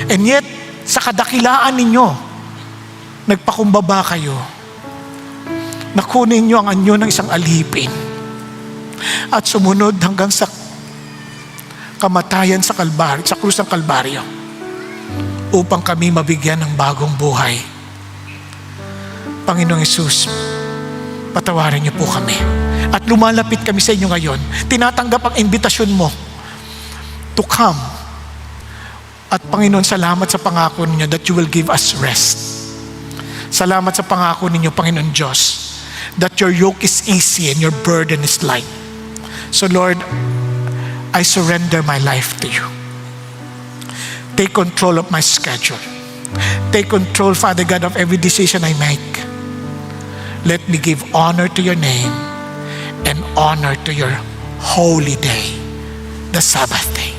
And yet, sa kadakilaan ninyo, nagpakumbaba kayo. Nakunin niyo ang anyo ng isang alipin at sumunod hanggang sa kamatayan sa Kalbaryo, sa krus ng Kalbaryo, upang kami mabigyan ng bagong buhay. Panginoong Hesus, patawarin niyo po kami. At lumalapit kami sa inyo ngayon. Tinatanggap ang imbitasyon mo to come. At Panginoon, salamat sa pangako ninyo that you will give us rest. Salamat sa pangako ninyo, Panginoon Diyos, that your yoke is easy and your burden is light. So Lord, I surrender my life to you. Take control of my schedule. Take control, Father God, of every decision I make. Let me give honor to your name and honor to your holy day, the Sabbath day.